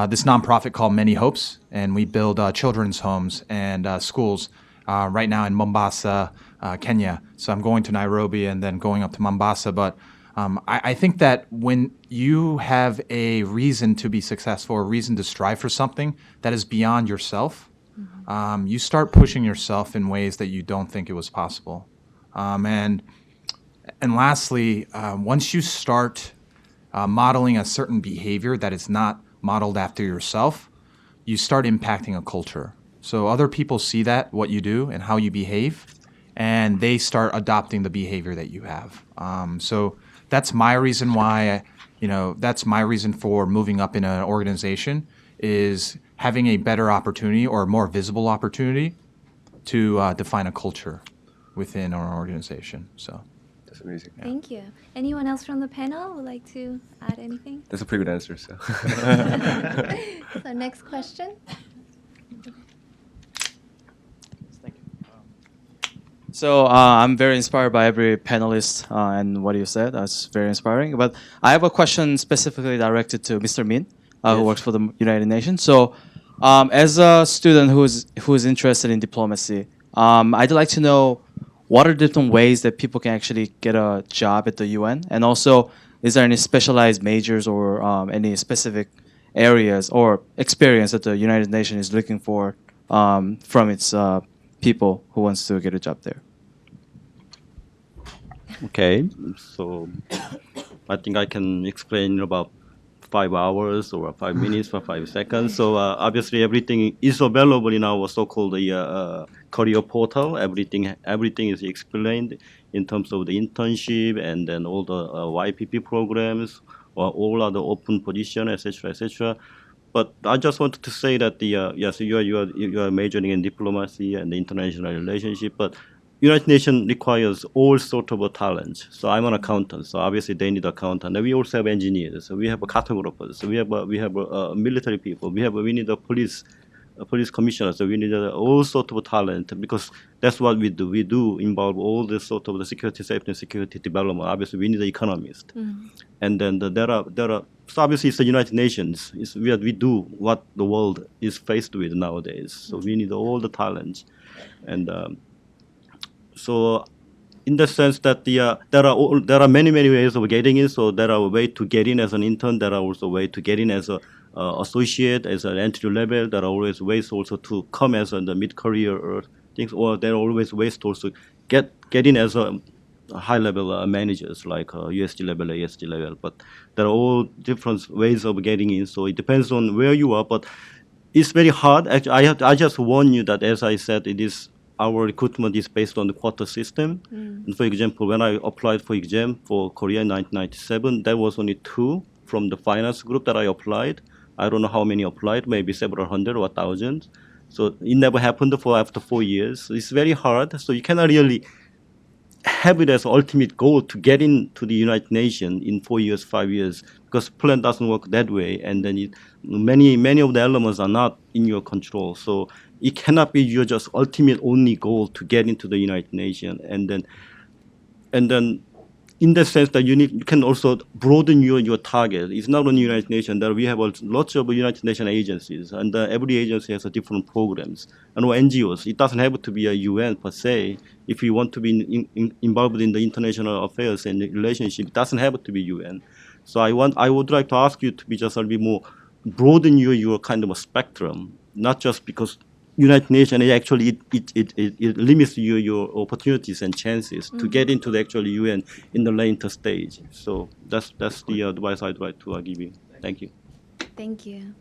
Speaker 4: this nonprofit called Many Hopes, and we build children's homes and schools right now in Mombasa, Kenya. So I'm going to Nairobi and then going up to Mombasa. But I think that when you have a reason to be successful, a reason to strive for something that is beyond yourself, you start pushing yourself in ways that you don't think it was possible. And lastly, once you start modeling a certain behavior that is not modeled after yourself, you start impacting a culture. So other people see that, what you do and how you behave, and they start adopting the behavior that you have. So that's my reason why, that's my reason for moving up in an organization, is having a better opportunity or a more visible opportunity to define a culture within our organization. So
Speaker 7: That's amazing.
Speaker 2: Thank you. Anyone else from the panel would like to add anything?
Speaker 7: That's a pretty good answer. So.
Speaker 2: So next question.
Speaker 10: So I'm very inspired by every panelist and what you said. That's very inspiring. But I have a question specifically directed to Mr. Min, who works for the United Nations. So as a student who's interested in diplomacy, I'd like to know what are different ways that people can actually get a job at the UN? And also, is there any specialized majors or any specific areas or experience that the United Nations is looking for from its people who wants to get a job there?
Speaker 6: Okay, so I think I can explain in about 5 hours or 5 minutes or 5 seconds. So obviously everything is available in our so-called career portal. Everything is explained in terms of the internship and then all the YPP programs or all other open position, etc., etc. But I just wanted to say that yes, you are majoring in diplomacy and international relationship, but United Nations requires all sort of talents. So I'm an accountant, so obviously they need accountant. And we also have engineers. So we have cartographers. So we have military people. We need a police commissioner. So we need all sort of talent because that's what we do. We do involve all this sort of the security, safety, and security development. Obviously, we need an economist. And then there are. So obviously, it's the United Nations. We do what the world is faced with nowadays. So we need all the talents, and. So, in the sense that there are many ways of getting in. So there are ways to get in as an intern. There are also ways to get in as a associate, as an entry level. There are always ways also to come as the mid-career or things. Or there are always ways to also get in as a high-level managers like USD level, ASD level. But there are all different ways of getting in. So it depends on where you are. But it's very hard. Actually, I just warn you that, as I said, our recruitment is based on the quota system. And for example, when I applied for exam for Korea in 1997, there was only 2 from the finance group that I applied. I don't know how many applied, maybe several hundred or 1,000. So it never happened after 4 years. So it's very hard. So you cannot really have it as ultimate goal to get into the United Nations in 4 years, 5 years, because plan doesn't work that way. And then many of the elements are not in your control. So it cannot be your just ultimate only goal to get into the United Nations. And then in the sense that you can also broaden your target. It's not only United Nations. That we have lots of United Nations agencies, and every agency has different programs. And NGOs, it doesn't have to be a UN per se. If you want to be involved in the international affairs and the relationship, it doesn't have to be UN. So I would like to ask you to be just a little bit more broaden your kind of a spectrum, not just because United Nations actually it limits your opportunities and chances to get into the actual UN in the later stage. So that's the advice I'd like to give you. Thank you.
Speaker 2: Thank you.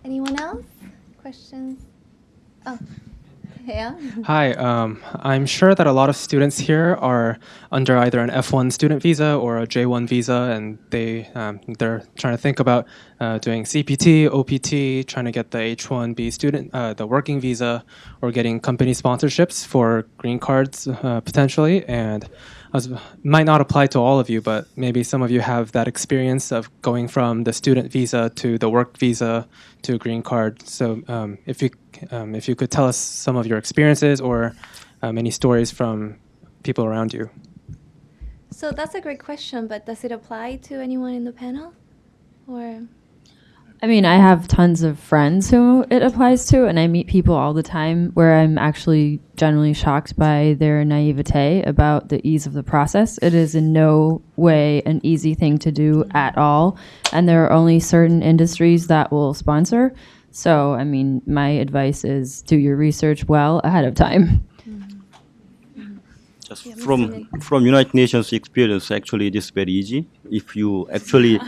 Speaker 2: Anyone else? Questions? Oh, yeah.
Speaker 11: Hi, I'm sure that a lot of students here are under either an F1 student visa or a J1 visa, and they're trying to think about doing CPT, OPT, trying to get the H1B student, the working visa, or getting company sponsorships for green cards potentially. And might not apply to all of you, but maybe some of you have that experience of going from the student visa to the work visa to a green card. So if you could tell us some of your experiences or any stories from people around you.
Speaker 2: So that's a great question, but does it apply to anyone in the panel? Or
Speaker 5: I mean, I have tons of friends who it applies to, and I meet people all the time where I'm actually generally shocked by their naivete about the ease of the process. It is in no way an easy thing to do at all, and there are only certain industries that will sponsor. So, I mean, my advice is do your research well ahead of time.
Speaker 6: just from United Nations experience, actually, it is very easy. If you actually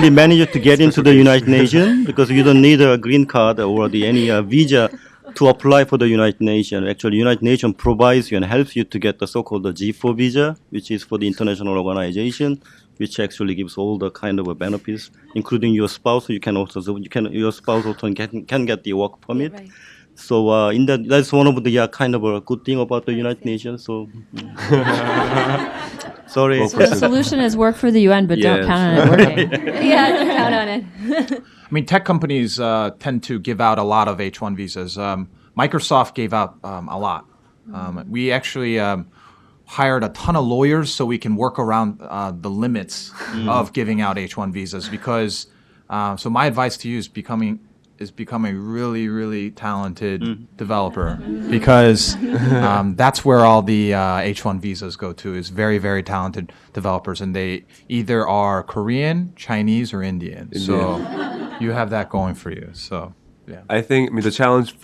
Speaker 6: manage to get into the United Nations, because you don't need a green card or any visa to apply for the United Nations. Actually, United Nations provides you and helps you to get the so-called the G4 visa, which is for the international organization, which actually gives all the kind of benefits, including your spouse. Your spouse also can get the work permit.
Speaker 2: Right.
Speaker 6: So that's one of the kind of a good thing about the United Nations. So sorry.
Speaker 5: So the solution is work for the UN, but don't count on it working.
Speaker 2: Yeah, don't count on it.
Speaker 4: I mean, tech companies tend to give out a lot of H-1 visas. Microsoft gave out a lot. We actually hired a ton of lawyers so we can work around the limits of giving out H-1 visas because, so my advice to you is become a really, really talented developer because that's where all the H-1 visas go to is very, very talented developers. And they either are Korean, Chinese, or Indian. So you have that going for you. So, yeah.
Speaker 7: I think the challenge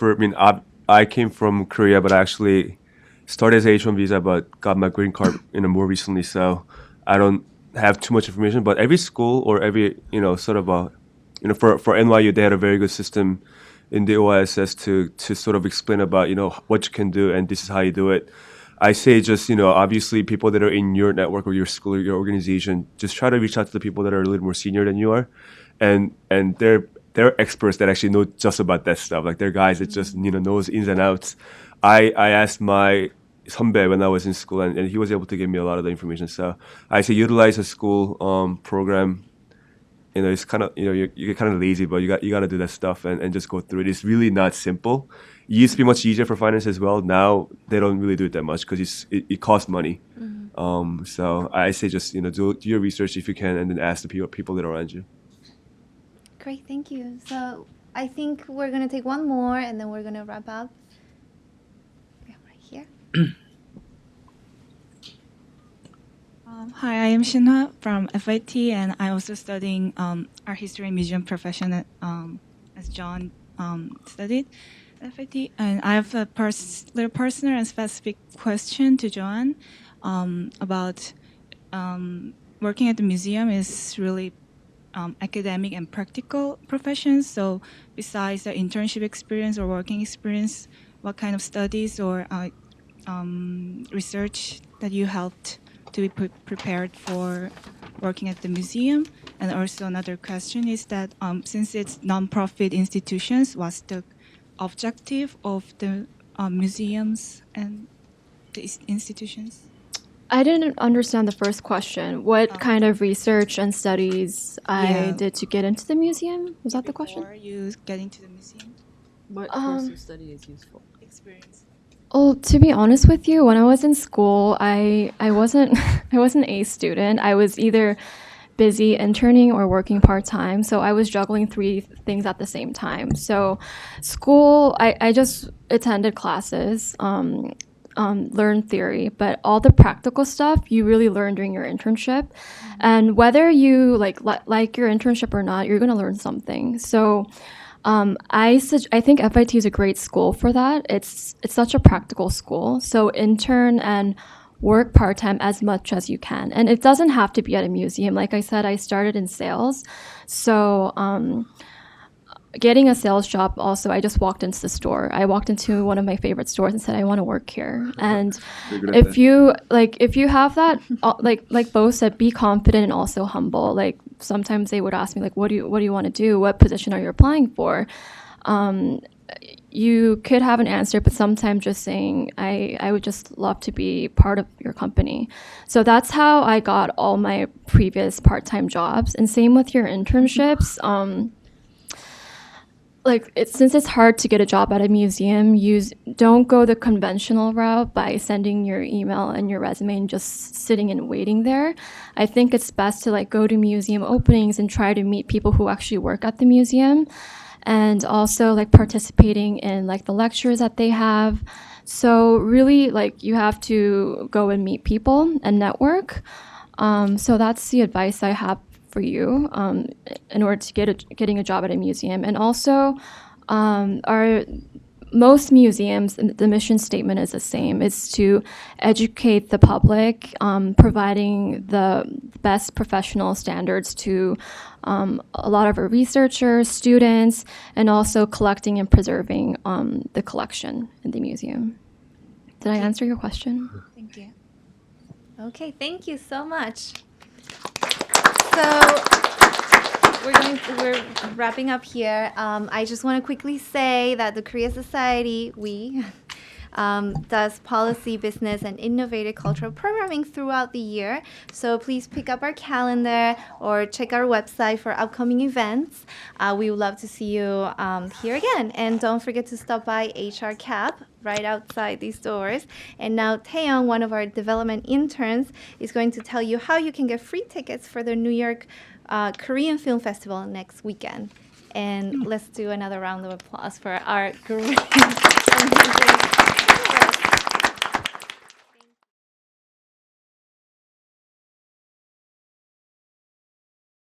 Speaker 7: I came from Korea, but I actually started as H-1 visa, but got my green card more recently. So I don't have too much information. But every school or every sort of for NYU, they had a very good system in the OISS to sort of explain about what you can do and this is how you do it. I say just obviously people that are in your network or your school or your organization, just try to reach out to the people that are a little more senior than you are, and they're experts that actually know just about that stuff. Like they're guys that just knows ins and outs. I asked my 선배 when I was in school, and he was able to give me a lot of the information. So I say utilize a school program. It's kind of you get kind of lazy, but you got to do that stuff and just go through it. It's really not simple. It used to be much easier for finance as well. Now they don't really do it that much because it costs money. So I say just do your research if you can, and then ask the people that are around you.
Speaker 2: Great, thank you. So I think we're gonna take one more, and then we're gonna wrap up. Yeah, right here.
Speaker 12: Hi, I am Shinha from FIT, and I'm also studying art history and museum profession as John studied at FIT. And I have a little personal and specific question to Joanne about working at the museum is really academic and practical professions. So besides the internship experience or working experience, what kind of studies or research that you helped to be prepared for working at the museum? And also another question is that since it's non-profit institutions, what's the objective of the museums and the institutions?
Speaker 3: I didn't understand the first question. What kind of research and studies I did to get into the museum? Was that the question?
Speaker 12: Before you get into the museum?
Speaker 5: What course of study is useful?
Speaker 12: Experience.
Speaker 3: Oh, to be honest with you, when I was in school, I wasn't an A student. I was either busy interning or working part-time, so I was juggling 3 things at the same time. So school, I just attended classes, learned theory, but all the practical stuff you really learn during your internship. And whether you like your internship or not, you're going to learn something. So I think FIT is a great school for that. It's such a practical school. So intern and work part-time as much as you can. And it doesn't have to be at a museum. Like I said, I started in sales. So getting a sales job also, I just walked into the store. I walked into one of my favorite stores and said, I want to work here. And if you have that, like Bo said, be confident and also humble. Like sometimes they would ask me, like, what do you want to do? What position are you applying for? You could have an answer, but sometimes just saying, I would just love to be part of your company. So that's how I got all my previous part-time jobs. And same with your internships. Since it's hard to get a job at a museum, don't go the conventional route by sending your email and your resume and just sitting and waiting there. I think it's best to go to museum openings and try to meet people who actually work at the museum, and also participating in the lectures that they have. So really you have to go and meet people and network. So that's the advice I have for you getting a job at a museum. And also most museums, the mission statement is the same. It's to educate the public, providing the best professional standards to a lot of our researchers, students, and also collecting and preserving the collection in the museum. Did I answer your question?
Speaker 2: Thank you. Okay, thank you so much. So we're wrapping up here. I just want to quickly say that the Korea Society, does policy, business, and innovative cultural programming throughout the year. So please pick up our calendar or check our website for upcoming events. We would love to see you here again. And don't forget to stop by HR Cap right outside these doors. And now Taeyong, one of our development interns, is going to tell you how you can get free tickets for the New York Korean Film Festival next weekend. And let's do another round of applause for our great